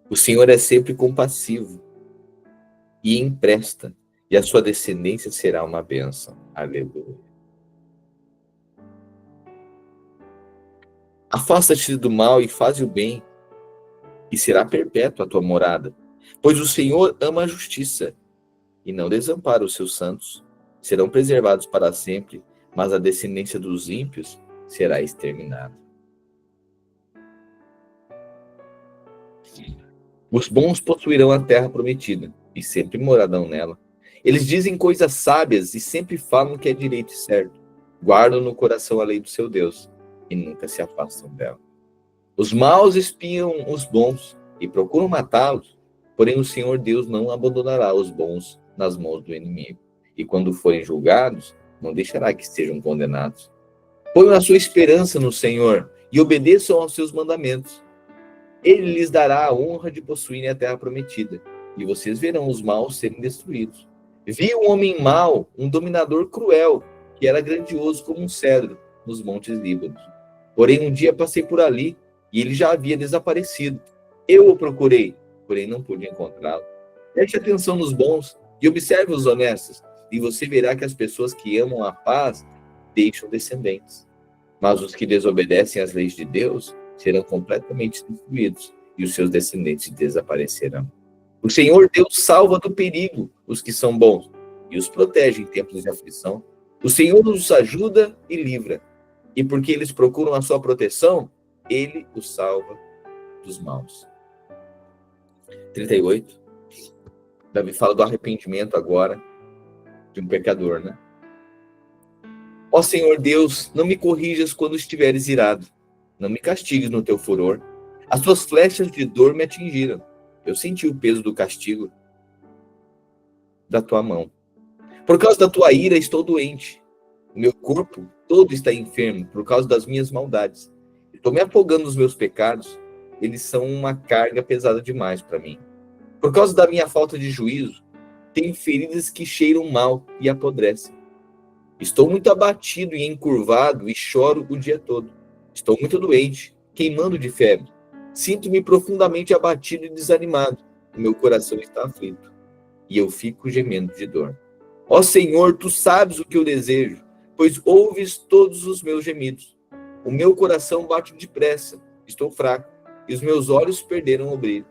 S1: O Senhor é sempre compassivo e empresta, e a sua descendência será uma bênção. Aleluia. Afasta-te do mal e faze o bem, e será perpétua a tua morada. Pois o Senhor ama a justiça e não desampara os seus santos. Serão preservados para sempre, mas a descendência dos ímpios será exterminada. Os bons possuirão a terra prometida e sempre morarão nela. Eles dizem coisas sábias e sempre falam que é direito e certo. Guardam no coração a lei do seu Deus e nunca se afastam dela. Os maus espiam os bons e procuram matá-los, porém o Senhor Deus não abandonará os bons nas mãos do inimigo. E quando forem julgados, não deixará que sejam condenados. Ponham a sua esperança no Senhor e obedeçam aos seus mandamentos. Ele lhes dará a honra de possuírem a terra prometida, e vocês verão os maus serem destruídos. Vi um homem mau, um dominador cruel, que era grandioso como um cedro nos montes Líbanos. Porém, um dia passei por ali, e ele já havia desaparecido. Eu o procurei, porém não pude encontrá-lo. Preste atenção nos bons e observe os honestos, e você verá que as pessoas que amam a paz deixam descendentes. Mas os que desobedecem às leis de Deus serão completamente destruídos, e os seus descendentes desaparecerão. O Senhor Deus salva do perigo os que são bons, e os protege em tempos de aflição. O Senhor os ajuda e livra, e porque eles procuram a sua proteção, ele os salva dos maus. 38. Davi fala do arrependimento agora de um pecador, né? Ó Senhor Deus, não me corrijas quando estiveres irado. Não me castigues no teu furor. As tuas flechas de dor me atingiram. Eu senti o peso do castigo da tua mão. Por causa da tua ira estou doente. O meu corpo todo está enfermo por causa das minhas maldades. Estou me afogando nos meus pecados. Eles são uma carga pesada demais para mim. Por causa da minha falta de juízo, tenho feridas que cheiram mal e apodrecem. Estou muito abatido e encurvado e choro o dia todo. Estou muito doente, queimando de febre. Sinto-me profundamente abatido e desanimado. O meu coração está aflito e eu fico gemendo de dor. Ó Senhor, tu sabes o que eu desejo, pois ouves todos os meus gemidos. O meu coração bate depressa, estou fraco e os meus olhos perderam o brilho.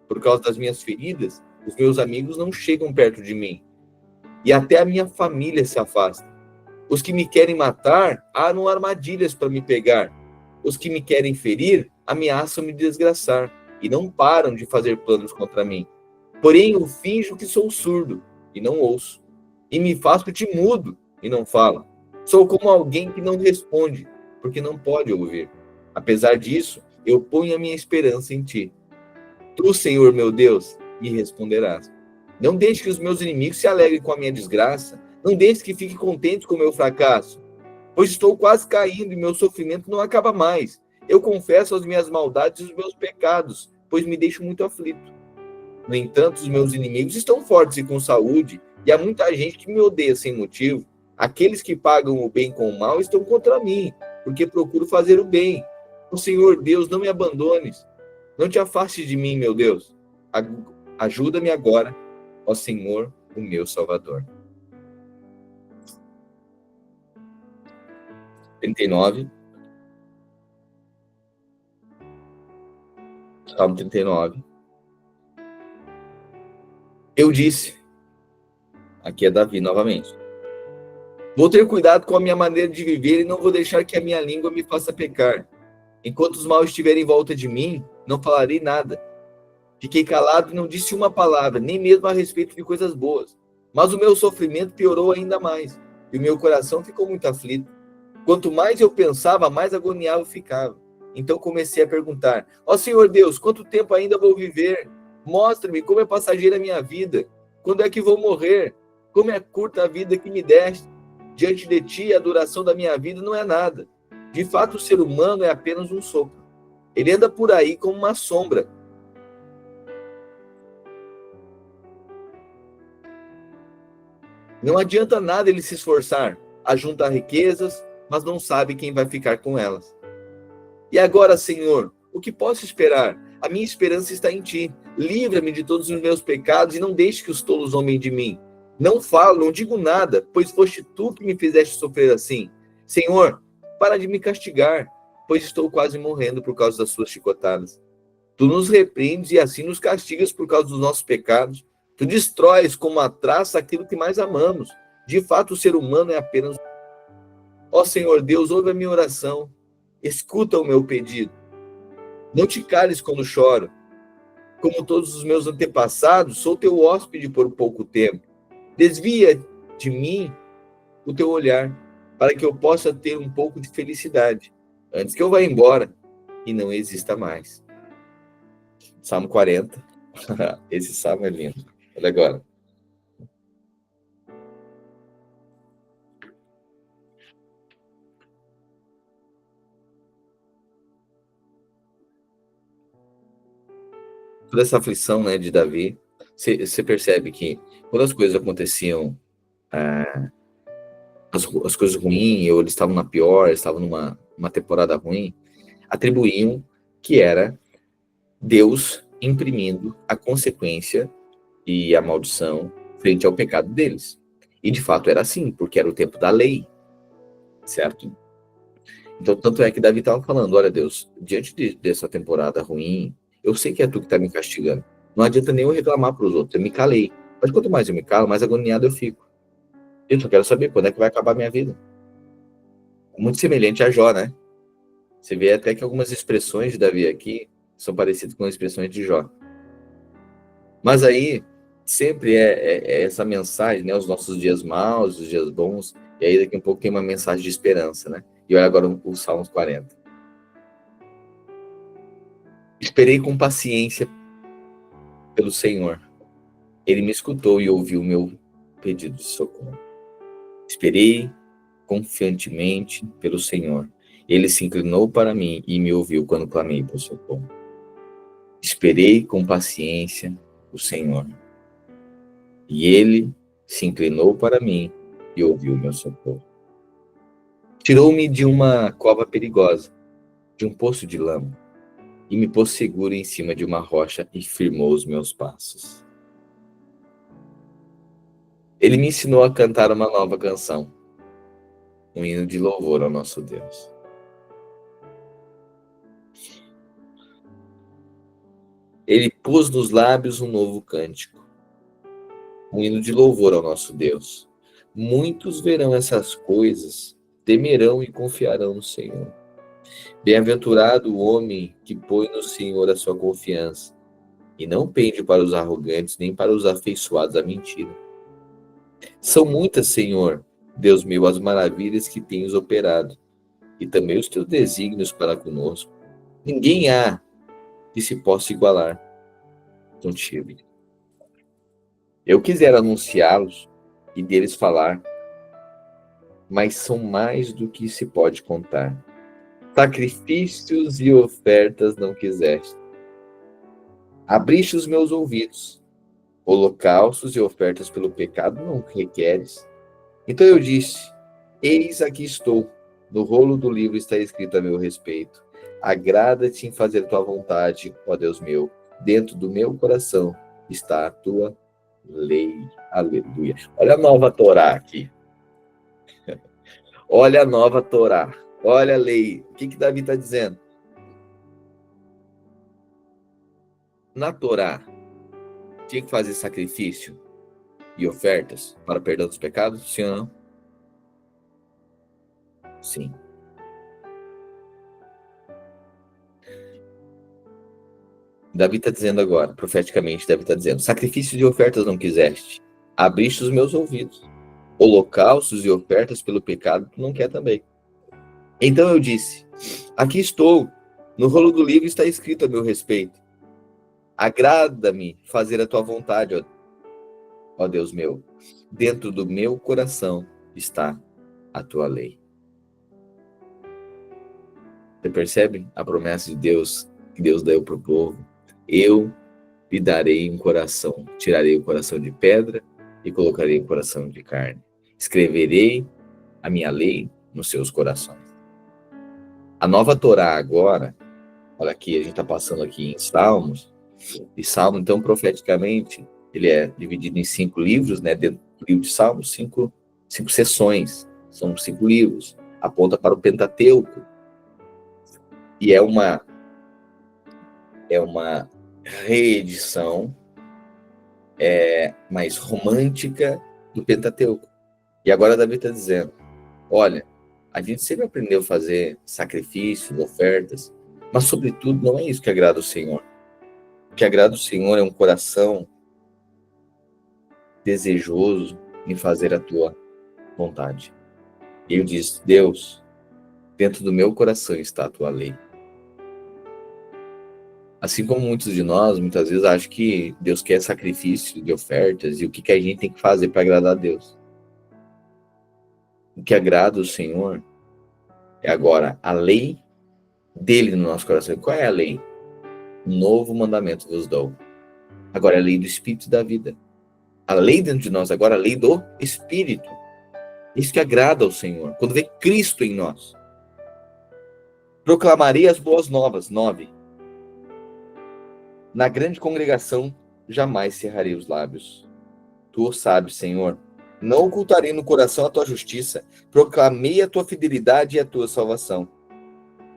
S1: Por causa das minhas feridas, os meus amigos não chegam perto de mim e até a minha família se afasta. Os que me querem matar armam armadilhas para me pegar. Os que me querem ferir ameaçam me desgraçar e não param de fazer planos contra mim. Porém, eu finjo que sou surdo e não ouço, e me faço de mudo e não falo. Sou como alguém que não responde, porque não pode ouvir. Apesar disso, eu ponho a minha esperança em ti. Tu, Senhor meu Deus, me responderás. Não deixe que os meus inimigos se alegrem com a minha desgraça. Não deixe que fiquem contentes com o meu fracasso. Pois estou quase caindo e meu sofrimento não acaba mais. Eu confesso as minhas maldades e os meus pecados, pois me deixo muito aflito. No entanto, os meus inimigos estão fortes e com saúde, e há muita gente que me odeia sem motivo. Aqueles que pagam o bem com o mal estão contra mim, porque procuro fazer o bem. Ó Senhor Deus, não me abandones. Não te afastes de mim, meu Deus. Ajuda-me agora, ó Senhor, o meu Salvador. 39. Salmo 39. Eu disse, aqui é Davi novamente, vou ter cuidado com a minha maneira de viver e não vou deixar que a minha língua me faça pecar. Enquanto os maus estiverem em volta de mim, não falarei nada. Fiquei calado e não disse uma palavra, nem mesmo a respeito de coisas boas. Mas o meu sofrimento piorou ainda mais, e o meu coração ficou muito aflito. Quanto mais eu pensava, mais agoniado ficava. Então comecei a perguntar, ó Senhor Deus, quanto tempo ainda vou viver? Mostra-me como é passageira a minha vida. Quando é que vou morrer? Como é curta a vida que me deste? Diante de ti, a duração da minha vida não é nada. De fato, o ser humano é apenas um sopro. Ele anda por aí como uma sombra. Não adianta nada ele se esforçar, ajuntar riquezas, mas não sabe quem vai ficar com elas. E agora, Senhor, o que posso esperar? A minha esperança está em ti. Livra-me de todos os meus pecados e não deixe que os tolos zombem de mim. Não falo, não digo nada, pois foste tu que me fizeste sofrer assim. Senhor, para de me castigar. pois estou quase morrendo por causa das suas chicotadas. Tu nos repreendes e assim nos castigas por causa dos nossos pecados. Tu destróis como a traça aquilo que mais amamos. De fato, o ser humano é apenas... Ó Senhor Deus, ouve a minha oração. Escuta o meu pedido. Não te cales quando choro. Como todos os meus antepassados, sou teu hóspede por pouco tempo. Desvia de mim o teu olhar, para que eu possa ter um pouco de felicidade, antes que eu vá embora e não exista mais. Salmo 40. Esse salmo é lindo. Olha agora. Toda essa aflição, né, de Davi, você percebe que quando as coisas aconteciam, as coisas ruins, ou eles estavam na pior, eles estavam numa temporada ruim, atribuíam que era Deus imprimindo a consequência e a maldição frente ao pecado deles. E de fato era assim, porque era o tempo da lei, certo? Então, tanto é que Davi estava falando, olha Deus, diante dessa temporada ruim, eu sei que é tu que está me castigando. Não adianta nem eu reclamar para os outros, eu me calei. Mas quanto mais eu me calo, mais agoniado eu fico. Eu só quero saber quando é que vai acabar a minha vida. Muito semelhante a Jó, né? Você vê até que algumas expressões de Davi aqui são parecidas com as expressões de Jó. Mas aí, sempre é essa mensagem, né? Os nossos dias maus, os dias bons. E aí daqui a um pouco tem uma mensagem de esperança, né? E olha agora o Salmos 40. Esperei com paciência pelo Senhor. Ele me escutou e ouviu o meu pedido de socorro. Esperei confiantemente pelo Senhor. Ele se inclinou para mim e me ouviu quando clamei por socorro. Esperei com paciência o Senhor. E ele se inclinou para mim e ouviu o meu socorro. Tirou-me de uma cova perigosa, de um poço de lama, e me pôs seguro em cima de uma rocha e firmou os meus passos. Ele me ensinou a cantar uma nova canção, um hino de louvor ao nosso Deus. Ele pôs nos lábios um novo cântico, um hino de louvor ao nosso Deus. Muitos verão essas coisas, temerão e confiarão no Senhor. Bem-aventurado o homem que põe no Senhor a sua confiança, e não pende para os arrogantes, nem para os afeiçoados à mentira. São muitas, Senhor, Deus meu, as maravilhas que tens operado, e também os teus desígnios para conosco. Ninguém há que se possa igualar contigo. Eu quisera anunciá-los e deles falar, mas são mais do que se pode contar. Sacrifícios e ofertas não quiseste. Abriste os meus ouvidos. Holocaustos e ofertas pelo pecado não requeres. Então eu disse, eis aqui estou. No rolo do livro está escrito a meu respeito. Agrada-te em fazer tua vontade, ó Deus meu. Dentro do meu coração está a tua lei. Aleluia. Olha a nova Torá aqui. Olha a nova Torá. Olha a lei. O que Davi está dizendo? Na Torá, tinha que fazer sacrifício e ofertas para perdão dos pecados? Sim ou não? Sim. Davi está dizendo agora, profeticamente, Davi está dizendo, sacrifícios e ofertas não quiseste, abriste os meus ouvidos. Holocaustos e ofertas pelo pecado tu não quer também. Então eu disse, aqui estou, no rolo do livro está escrito a meu respeito. Agrada-me fazer a tua vontade, ó Deus meu. Dentro do meu coração está a tua lei. Você percebe a promessa de Deus, que Deus deu para o povo? Eu lhe darei um coração, tirarei o coração de pedra e colocarei um coração de carne. Escreverei a minha lei nos seus corações. A nova Torá agora, olha aqui, a gente está passando aqui em Salmos, e Salmo, então, profeticamente, ele é dividido em 5 livros, né? Dentro do livro de Salmos, 5 seções, são 5 livros, aponta para o Pentateuco. E é uma reedição mais romântica do Pentateuco. E agora Davi está dizendo, olha, a gente sempre aprendeu a fazer sacrifícios, ofertas, mas sobretudo não é isso que agrada o Senhor. O que agrada o Senhor é um coração desejoso em fazer a tua vontade. E ele diz, Deus, dentro do meu coração está a tua lei. Assim como muitos de nós, muitas vezes, acham que Deus quer sacrifício de ofertas e o que a gente tem que fazer para agradar a Deus. O que agrada o Senhor é agora a lei dele no nosso coração. Qual é a lei? Um novo mandamento vos dou. Agora é a lei do Espírito da vida. A lei dentro de nós, agora a lei do Espírito. Isso que agrada ao Senhor. Quando vê Cristo em nós. Proclamarei as boas novas. 9. Na grande congregação, jamais cerrarei os lábios. Tu o sabes, Senhor. Não ocultarei no coração a tua justiça. Proclamei a tua fidelidade e a tua salvação.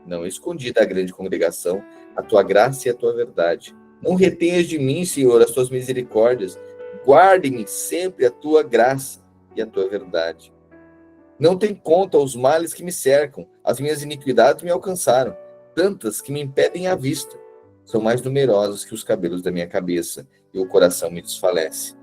S1: Não escondi da grande congregação a tua graça e a tua verdade. Não retenhas de mim, Senhor, as tuas misericórdias. Guarde-me sempre a tua graça e a tua verdade. Não tem conta os males que me cercam. As minhas iniquidades me alcançaram. Tantas que me impedem a vista. São mais numerosos que os cabelos da minha cabeça. E o coração me desfalece.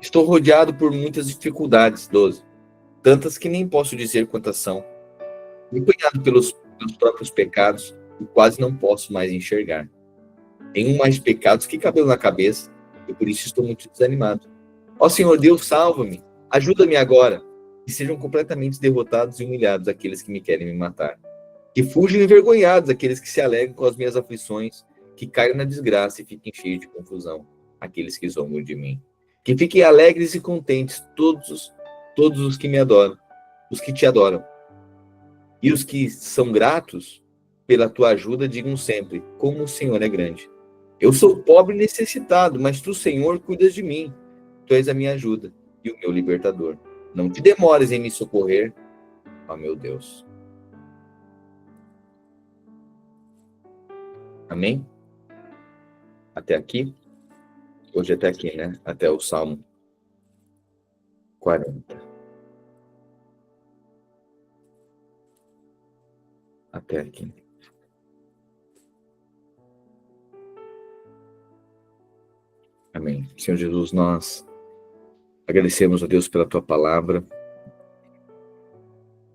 S1: Estou rodeado por muitas dificuldades, 12. Tantas que nem posso dizer quantas são. Empunhado pelos próprios pecados e quase não posso mais enxergar. Tenho mais pecados que cabelo na cabeça e por isso estou muito desanimado. Ó Senhor Deus, salva-me, ajuda-me agora. Que sejam completamente derrotados e humilhados aqueles que me querem me matar. Que fujam envergonhados aqueles que se alegram com as minhas aflições, que caiam na desgraça e fiquem cheios de confusão aqueles que zombam de mim. Que fiquem alegres e contentes todos os que me adoram, os que te adoram. E os que são gratos pela tua ajuda digam sempre, como o Senhor é grande. Eu sou pobre e necessitado, mas tu, Senhor, cuidas de mim. Tu és a minha ajuda e o meu libertador. Não te demores em me socorrer, ó meu Deus. Amém? Até aqui? Hoje até aqui, né? Até o Salmo 40. Até aqui. Amém. Senhor Jesus, nós agradecemos a Deus pela tua palavra,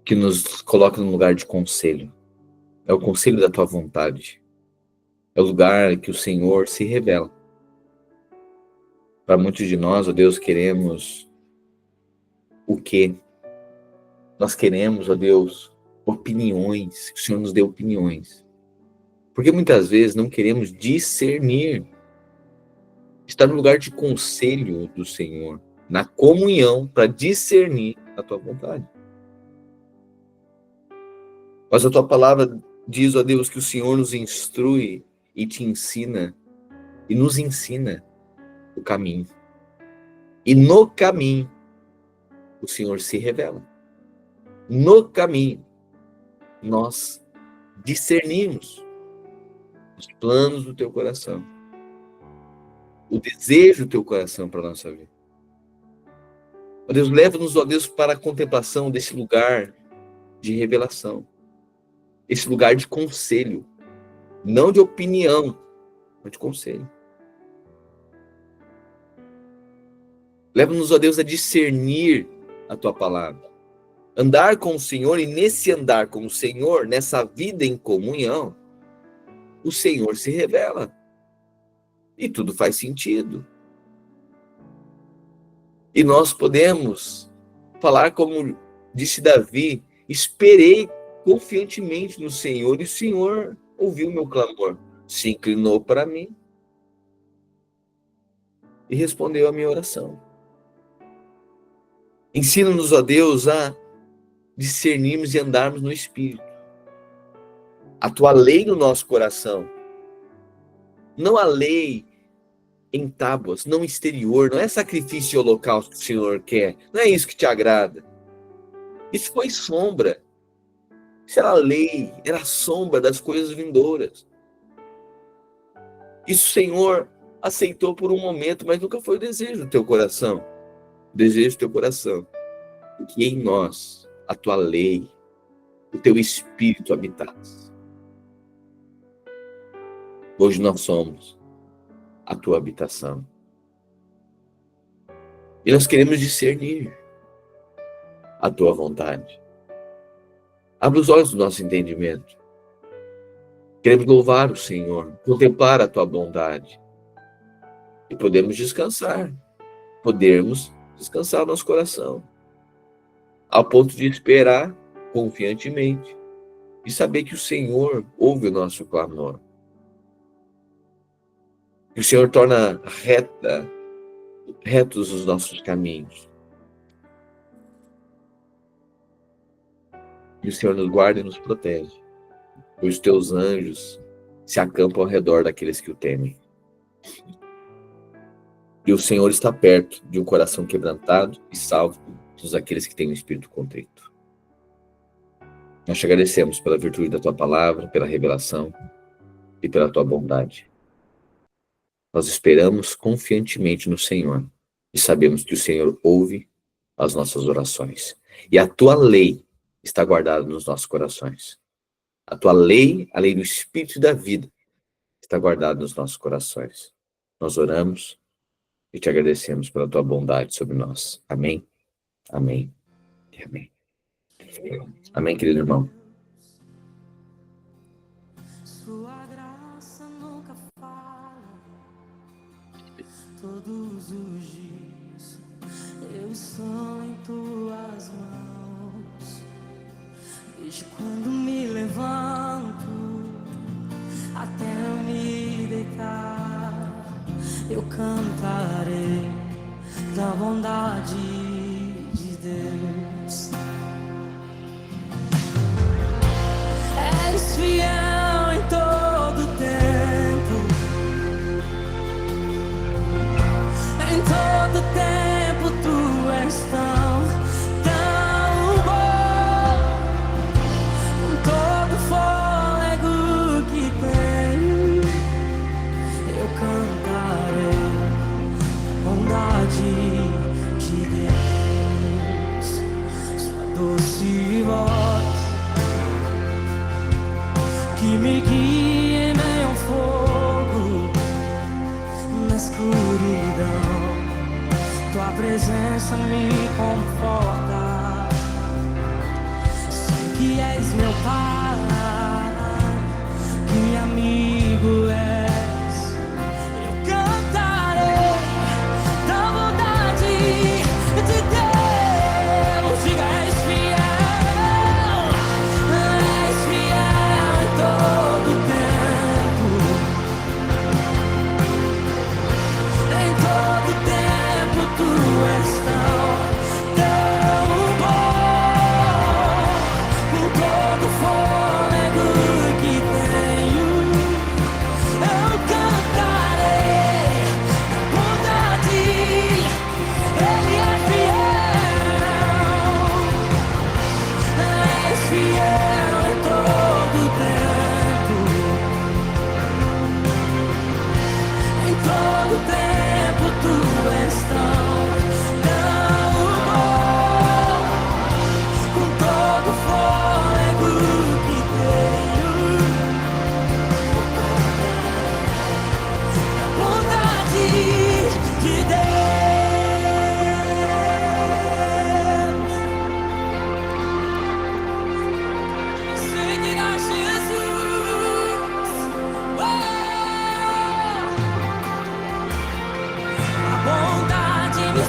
S1: que nos coloca num lugar de conselho. É o conselho da tua vontade. É o lugar que o Senhor se revela. Para muitos de nós, ó Deus, queremos o quê? Nós queremos, ó Deus, opiniões, que o Senhor nos dê opiniões. Porque muitas vezes não queremos discernir. Estar no lugar de conselho do Senhor, na comunhão, para discernir a tua vontade. Mas a tua palavra diz, ó Deus, que o Senhor nos instrui e te ensina, e nos ensina o caminho. E no caminho, o Senhor se revela. No caminho, nós discernimos os planos do teu coração, o desejo do teu coração para a nossa vida. Ó Deus, leva-nos, ó Deus, para a contemplação desse lugar de revelação, esse lugar de conselho, não de opinião, mas de conselho. Leva-nos, ó Deus, a discernir a tua palavra, andar com o Senhor, e nesse andar com o Senhor, nessa vida em comunhão, o Senhor se revela. E tudo faz sentido. E nós podemos falar como disse Davi, esperei confiantemente no Senhor, e o Senhor ouviu meu clamor, se inclinou para mim. e respondeu a minha oração. Ensina-nos, ó Deus, a discernirmos e andarmos no Espírito. A tua lei no nosso coração. Não a lei em tábuas, não exterior, não é sacrifício e holocausto que o Senhor quer. Não é isso que te agrada. Isso foi sombra. Isso era lei, era sombra das coisas vindouras. Isso o Senhor aceitou por um momento, mas nunca foi o desejo do teu coração. O desejo do teu coração. Que em nós, a tua lei, o teu Espírito habitasse. Hoje nós somos a tua habitação. E nós queremos discernir a tua vontade. Abre os olhos do nosso entendimento. Queremos louvar o Senhor, contemplar a tua bondade. E podemos descansar. Podemos descansar o nosso coração. Ao ponto de esperar confiantemente. E saber que o Senhor ouve o nosso clamor. Que o Senhor torna retos os nossos caminhos. E o Senhor nos guarda e nos protege. Pois os teus anjos se acampam ao redor daqueles que o temem. E o Senhor está perto de um coração quebrantado e salvo todos aqueles que têm um espírito contrito. Nós te agradecemos pela virtude da tua palavra, pela revelação e pela tua bondade. Nós esperamos confiantemente no Senhor e sabemos que o Senhor ouve as nossas orações. E a tua lei está guardada nos nossos corações. A tua lei, a lei do Espírito e da vida, está guardada nos nossos corações. Nós oramos e te agradecemos pela tua bondade sobre nós. Amém, amém e amém. Amém, querido irmão.
S2: Sua graça nunca falha. Todos os dias eu estou em tuas mãos. Desde quando me levanto até eu me deitar, eu cantarei da bondade de Deus. És fiel em todo tempo, em todo tempo tu és tão bom. Com todo fôlego que tenho, eu cantarei bondade de Deus. Sua doce voz que me guia em meio ao fogo, na escuridão, tua presença me conforta. Sei que és meu Pai, que amigo és. Eu cantarei da bondade de Deus. Diga, és fiel, és fiel em todo tempo, em todo tempo tu és tão bom. Com todo fôlego que tenho, eu cantarei a bondade. Ele é fiel em todo tempo, em todo tempo tu és tão bom. Com todo fôlego que tenho, bondade de Deus. Seguirá Jesus. A bondade me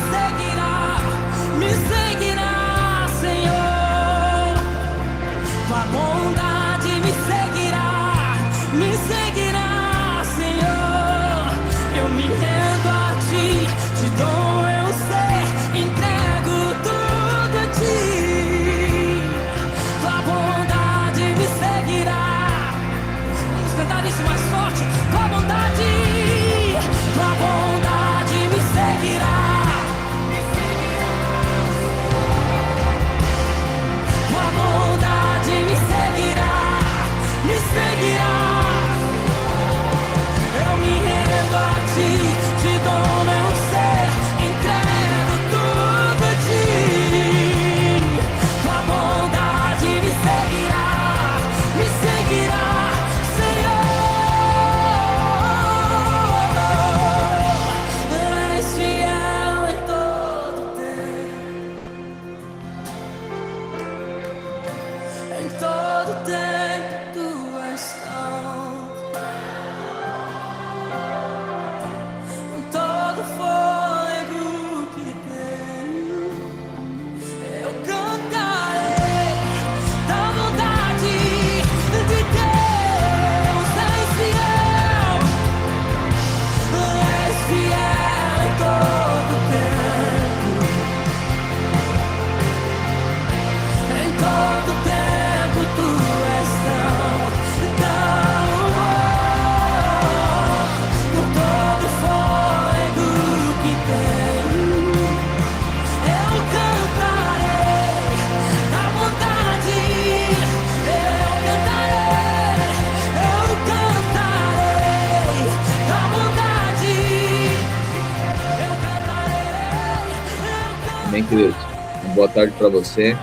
S1: queridos? Uma boa tarde para você.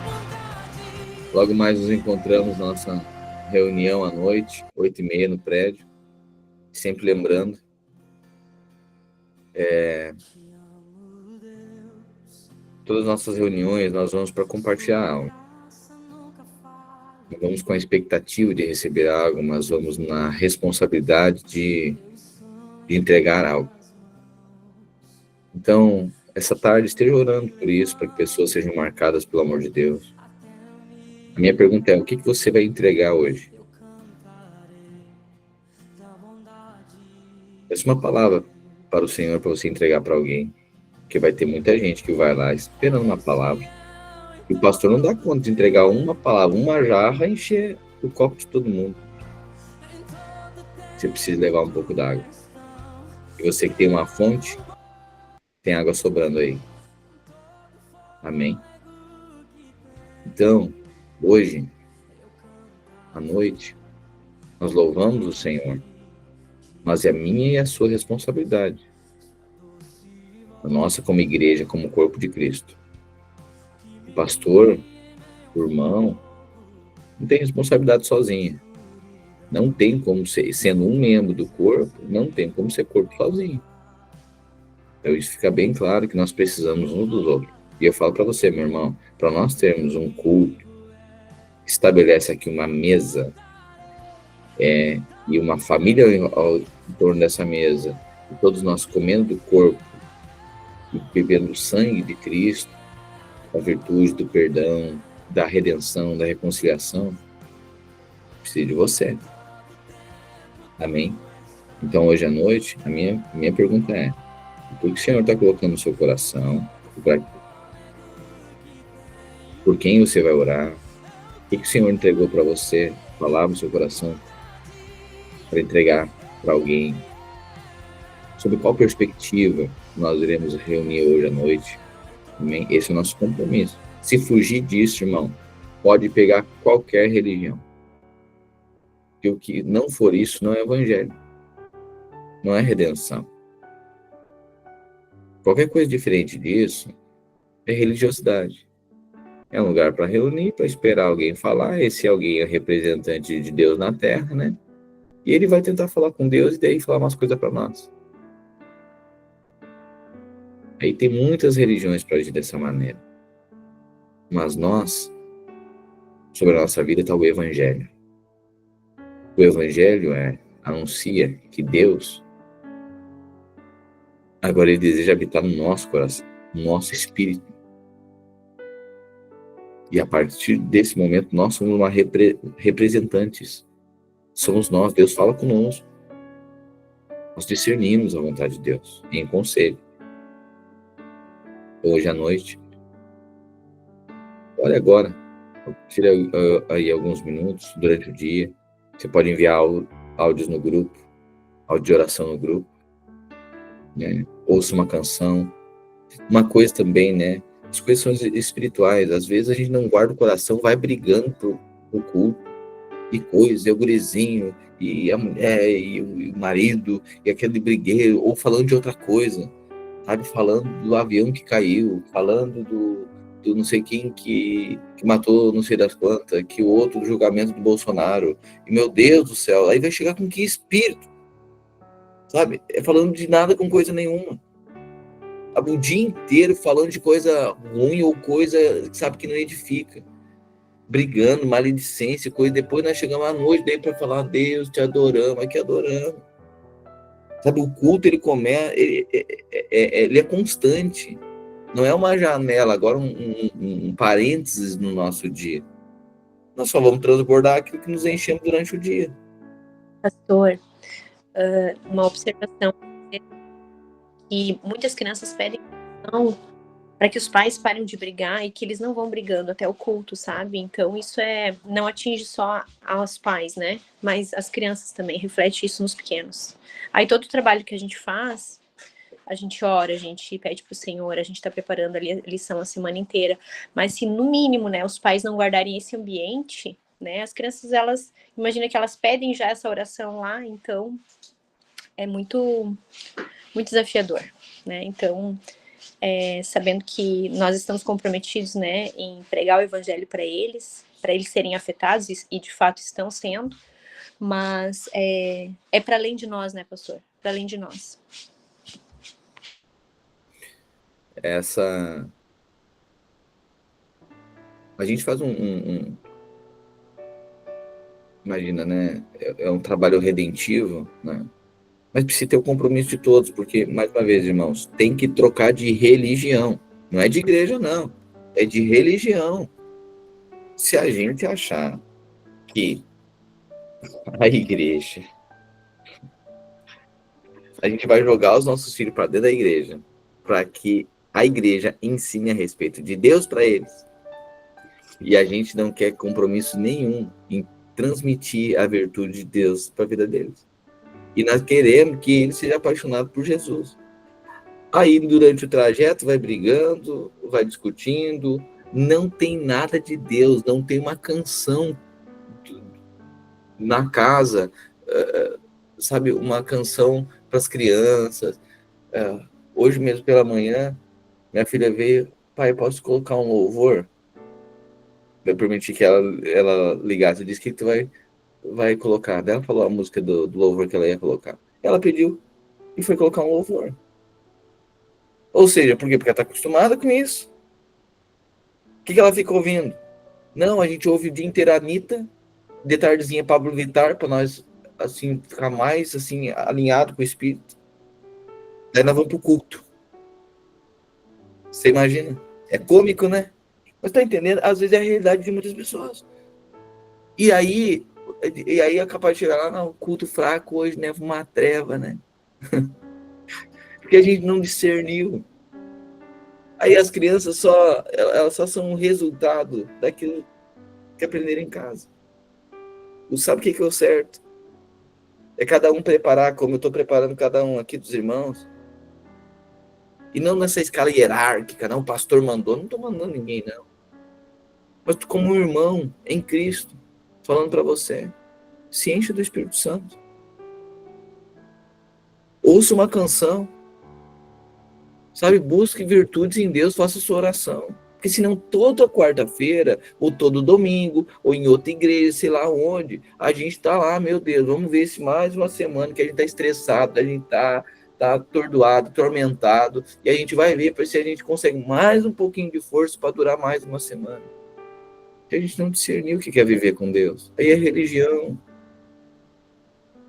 S1: Logo mais nos encontramos na nossa reunião à noite, 8h30 no prédio. Sempre lembrando, todas as nossas reuniões nós vamos para compartilhar algo. Não vamos com a expectativa de receber algo, mas vamos na responsabilidade de entregar algo. Então, essa tarde esteja orando por isso, para que pessoas sejam marcadas pelo amor de Deus. A minha pergunta é, o que você vai entregar hoje? Peça uma palavra para o Senhor, para você entregar para alguém, porque vai ter muita gente que vai lá esperando uma palavra. E o pastor não dá conta de entregar uma palavra, uma jarra e encher o copo de todo mundo. Você precisa levar um pouco d'água. E você que tem uma fonte, tem água sobrando aí. Amém? Então, hoje, à noite, nós louvamos o Senhor, mas é a minha e a sua responsabilidade. A nossa como igreja, como corpo de Cristo. O pastor, o irmão, não tem responsabilidade sozinha. Não tem como ser, sendo um membro do corpo, não tem como ser corpo sozinho. Então isso fica bem claro que nós precisamos uns dos outros. E eu falo para você, meu irmão, para nós termos um culto, estabelece aqui uma mesa e uma família em torno dessa mesa, e todos nós comendo do corpo e bebendo o sangue de Cristo, a virtude do perdão, da redenção, da reconciliação, precisa de você. Amém? Então, hoje à noite, a minha pergunta é, o que o Senhor está colocando no seu coração? Por quem você vai orar? O que o Senhor entregou para você? Palavra no seu coração para entregar para alguém? Sobre qual perspectiva nós iremos reunir hoje à noite? Amém? Esse é o nosso compromisso. Se fugir disso, irmão, pode pegar qualquer religião. E o que não for isso não é evangelho. Não é redenção. Qualquer coisa diferente disso é religiosidade. É um lugar para reunir, para esperar alguém falar. Esse alguém é representante de Deus na Terra, né? E ele vai tentar falar com Deus e daí falar umas coisas para nós. Aí tem muitas religiões para agir dessa maneira. Mas nós, sobre a nossa vida, está o Evangelho. O Evangelho anuncia que Deus agora ele deseja habitar no nosso coração, no nosso espírito. E a partir desse momento, nós somos uma representantes. Somos nós, Deus fala conosco. Nós discernimos a vontade de Deus em conselho. Hoje à noite, olha agora, tira aí alguns minutos durante o dia. Você pode enviar áudios no grupo, áudio de oração no grupo, né? Ouça uma canção. Uma coisa também, né? As coisas são espirituais. Às vezes a gente não guarda o coração, vai brigando pro culto, e coisas, e o gurizinho, e a mulher, e o marido, e aquele brigueiro, ou falando de outra coisa, sabe? Falando do avião que caiu, falando do não sei quem que matou não sei das quantas, que o outro do julgamento do Bolsonaro, e meu Deus do céu, aí vai chegar com que espírito? Sabe? É falando de nada com coisa nenhuma. O dia inteiro falando de coisa ruim ou coisa, sabe, que não edifica. Brigando, maledicência, coisa. Depois nós chegamos à noite daí para falar, Deus, te adoramos, aqui adoramos. Sabe, o culto, ele é constante. Não é uma janela, agora um parênteses no nosso dia. Nós só vamos transbordar aquilo que nos enchemos durante o dia.
S3: Pastor, uma observação, que muitas crianças pedem para que os pais parem de brigar e que eles não vão brigando até o culto, sabe? Então isso não atinge só aos pais, né? Mas as crianças também, reflete isso nos pequenos. Aí todo o trabalho que a gente faz, a gente ora, a gente pede pro Senhor, a gente tá preparando a lição a semana inteira, mas se no mínimo, né, os pais não guardarem esse ambiente, né, as crianças, imagina que elas pedem já essa oração lá, então é muito, muito desafiador, né? Então sabendo que nós estamos comprometidos, né, em pregar o evangelho para eles serem afetados, e de fato estão sendo, mas é para além de nós, né, pastor? Para além de nós.
S1: A gente faz imagina, né? É um trabalho redentivo, né? Mas precisa ter o compromisso de todos, porque, mais uma vez, irmãos, tem que trocar de religião. Não é de igreja, não. É de religião. Se a gente achar que a igreja, a gente vai jogar os nossos filhos para dentro da igreja, para que a igreja ensine a respeito de Deus para eles, e a gente não quer compromisso nenhum em transmitir a virtude de Deus para a vida deles. E nós queremos que eles sejam apaixonados por Jesus. Aí, durante o trajeto, vai brigando, vai discutindo, não tem nada de Deus, não tem uma canção na casa, sabe, uma canção para as crianças. Hoje mesmo pela manhã, minha filha veio, pai, posso colocar um louvor? Eu permiti que ela ligasse, eu disse que tu vai colocar. Daí ela falou a música do louvor que ela ia colocar. Ela pediu e foi colocar um louvor. Ou seja, por quê? Porque ela está acostumada com isso. O que ela fica ouvindo? Não, a gente ouve o dia inteiro a Anitta, de tardezinha Pablo Vittar, para nós assim, ficar mais assim, alinhado com o Espírito. Daí nós vamos pro culto. Você imagina? É cômico, né? Mas tá entendendo? Às vezes é a realidade de muitas pessoas. E aí é capaz de chegar lá no culto fraco hoje, né? Uma treva, né? Porque a gente não discerniu. Aí as crianças elas só são um resultado daquilo que aprenderam em casa. Não sabe o que é o certo. É cada um preparar, como eu estou preparando cada um aqui dos irmãos. E não nessa escala hierárquica, não, o pastor mandou. Não estou mandando ninguém, não. Mas tu, como um irmão em Cristo, falando para você, se enche do Espírito Santo. Ouça uma canção. Sabe, busque virtudes em Deus, faça sua oração. Porque senão toda quarta-feira, ou todo domingo, ou em outra igreja, sei lá onde, a gente está lá, meu Deus, vamos ver se mais uma semana que a gente está estressado, a gente está atordoado, atormentado, e a gente vai ver se a gente consegue mais um pouquinho de força para durar mais uma semana. Que a gente não discerniu o que é viver com Deus. Aí é religião.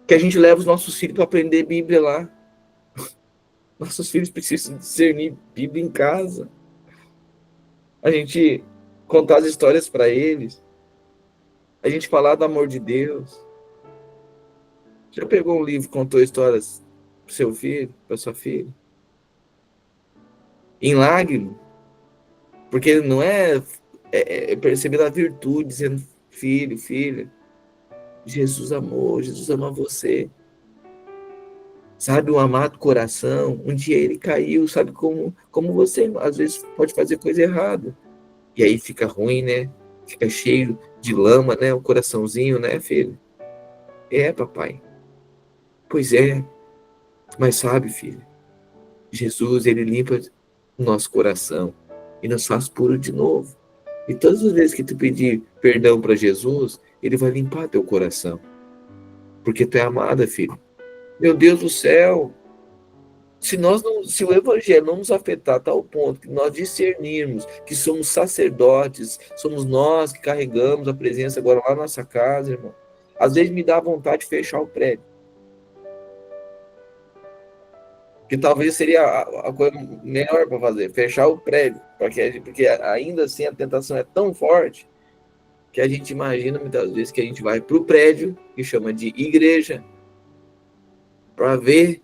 S1: Que a gente leva os nossos filhos para aprender Bíblia lá. Nossos filhos precisam discernir Bíblia em casa. A gente contar as histórias para eles. A gente falar do amor de Deus. Já pegou um livro e contou histórias para seu filho, para sua filha? Em lágrimas. Porque não é perceber a virtude, dizendo, filho, filha, Jesus amou, Jesus ama você. Sabe, um amado coração, um dia ele caiu, sabe como você, às vezes, pode fazer coisa errada. E aí fica ruim, né? Fica cheio de lama, né? O coraçãozinho, né, filho? É, papai. Pois é. Mas sabe, filho, Jesus, ele limpa o nosso coração e nos faz puro de novo. E todas as vezes que tu pedir perdão para Jesus, ele vai limpar teu coração. Porque tu é amada, filho. Meu Deus do céu, se o evangelho não nos afetar a tal ponto que nós discernirmos que somos sacerdotes, somos nós que carregamos a presença agora lá na nossa casa, irmão. Às vezes me dá vontade de fechar o prédio. Que talvez seria a coisa melhor para fazer, fechar o prédio. Porque ainda assim a tentação é tão forte que a gente imagina muitas vezes que a gente vai para o prédio, que chama de igreja, para ver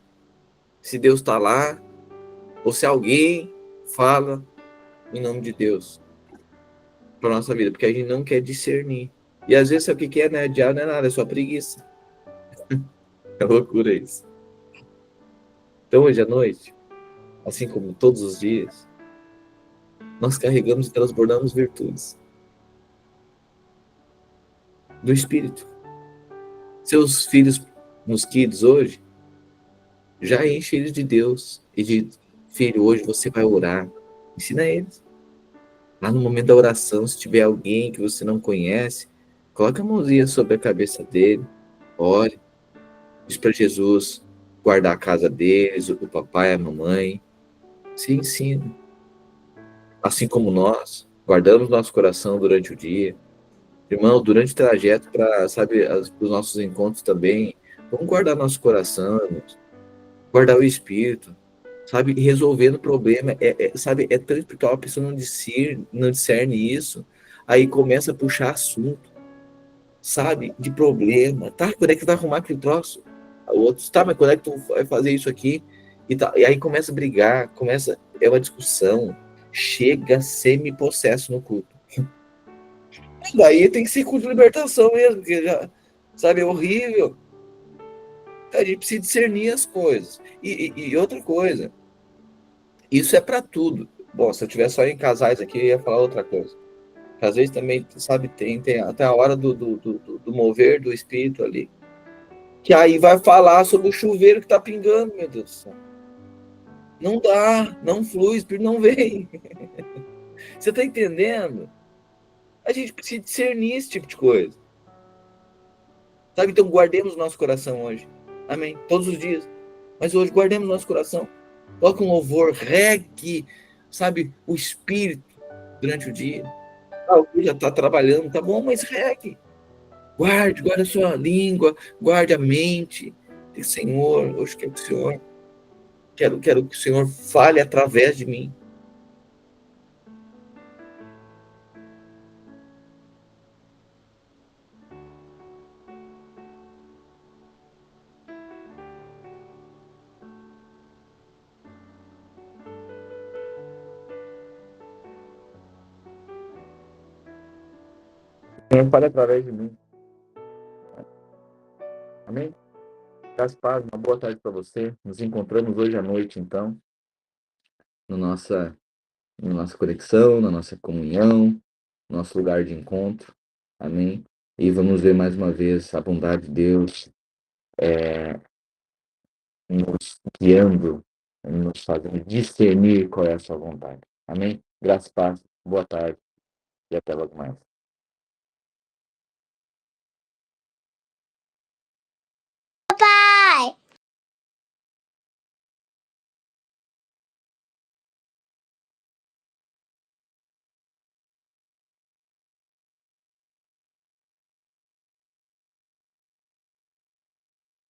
S1: se Deus está lá, ou se alguém fala em nome de Deus para nossa vida, porque a gente não quer discernir. E às vezes sabe o que é, né? Diabo não é nada, é só preguiça. É loucura isso. Então hoje à noite, assim como todos os dias, nós carregamos e transbordamos virtudes do Espírito. Seus filhos mosquitos hoje já enchem eles de Deus e de Filho, hoje você vai orar. Ensina eles. Lá no momento da oração, se tiver alguém que você não conhece, coloca a mãozinha sobre a cabeça dele, ore, diz para Jesus guardar a casa deles, o papai, a mamãe. Se ensina. Assim como nós guardamos nosso coração durante o dia. Irmão, durante o trajeto para, sabe, os nossos encontros também, vamos guardar nosso coração, irmãos. Guardar o espírito, sabe, e resolvendo o problema, sabe, é tanto porque a pessoa não discerne isso, aí começa a puxar assunto, sabe, de problema, tá, quando é que tu vai arrumar aquele troço? Outros, tá, mas quando é que tu vai fazer isso aqui? E, tá, e aí começa a brigar, é uma discussão, chega semi-possesso no culto. Daí tem que ser culto de libertação mesmo, porque já, sabe, é horrível. A gente precisa discernir as coisas. E outra coisa, isso é para tudo. Bom, se eu tivesse só em casais aqui, eu ia falar outra coisa. Às vezes também, sabe, tem até a hora do mover do espírito ali. Que aí vai falar sobre o chuveiro que tá pingando, meu Deus do céu. Não dá, não flui, o espírito não vem. Você tá entendendo? A gente precisa discernir esse tipo de coisa. Sabe, então guardemos nosso coração hoje. Amém? Todos os dias. Mas hoje guardemos nosso coração. Coloque um louvor, regue, sabe, o espírito durante o dia. Alguém já está trabalhando, tá bom, mas regue. Guarde a sua língua, guarde a mente. Diz, Senhor, hoje quero que o Senhor, quero que o Senhor fale através de mim. O Senhor fale através de mim. Amém? Gaspar, uma boa tarde para você. Nos encontramos hoje à noite, então, no nossa, na nossa conexão, na nossa comunhão, nosso lugar de encontro. Amém? E vamos ver mais uma vez a bondade de Deus nos guiando, nos fazendo discernir qual é a sua vontade. Amém? Graças a Deus, boa tarde e até logo mais.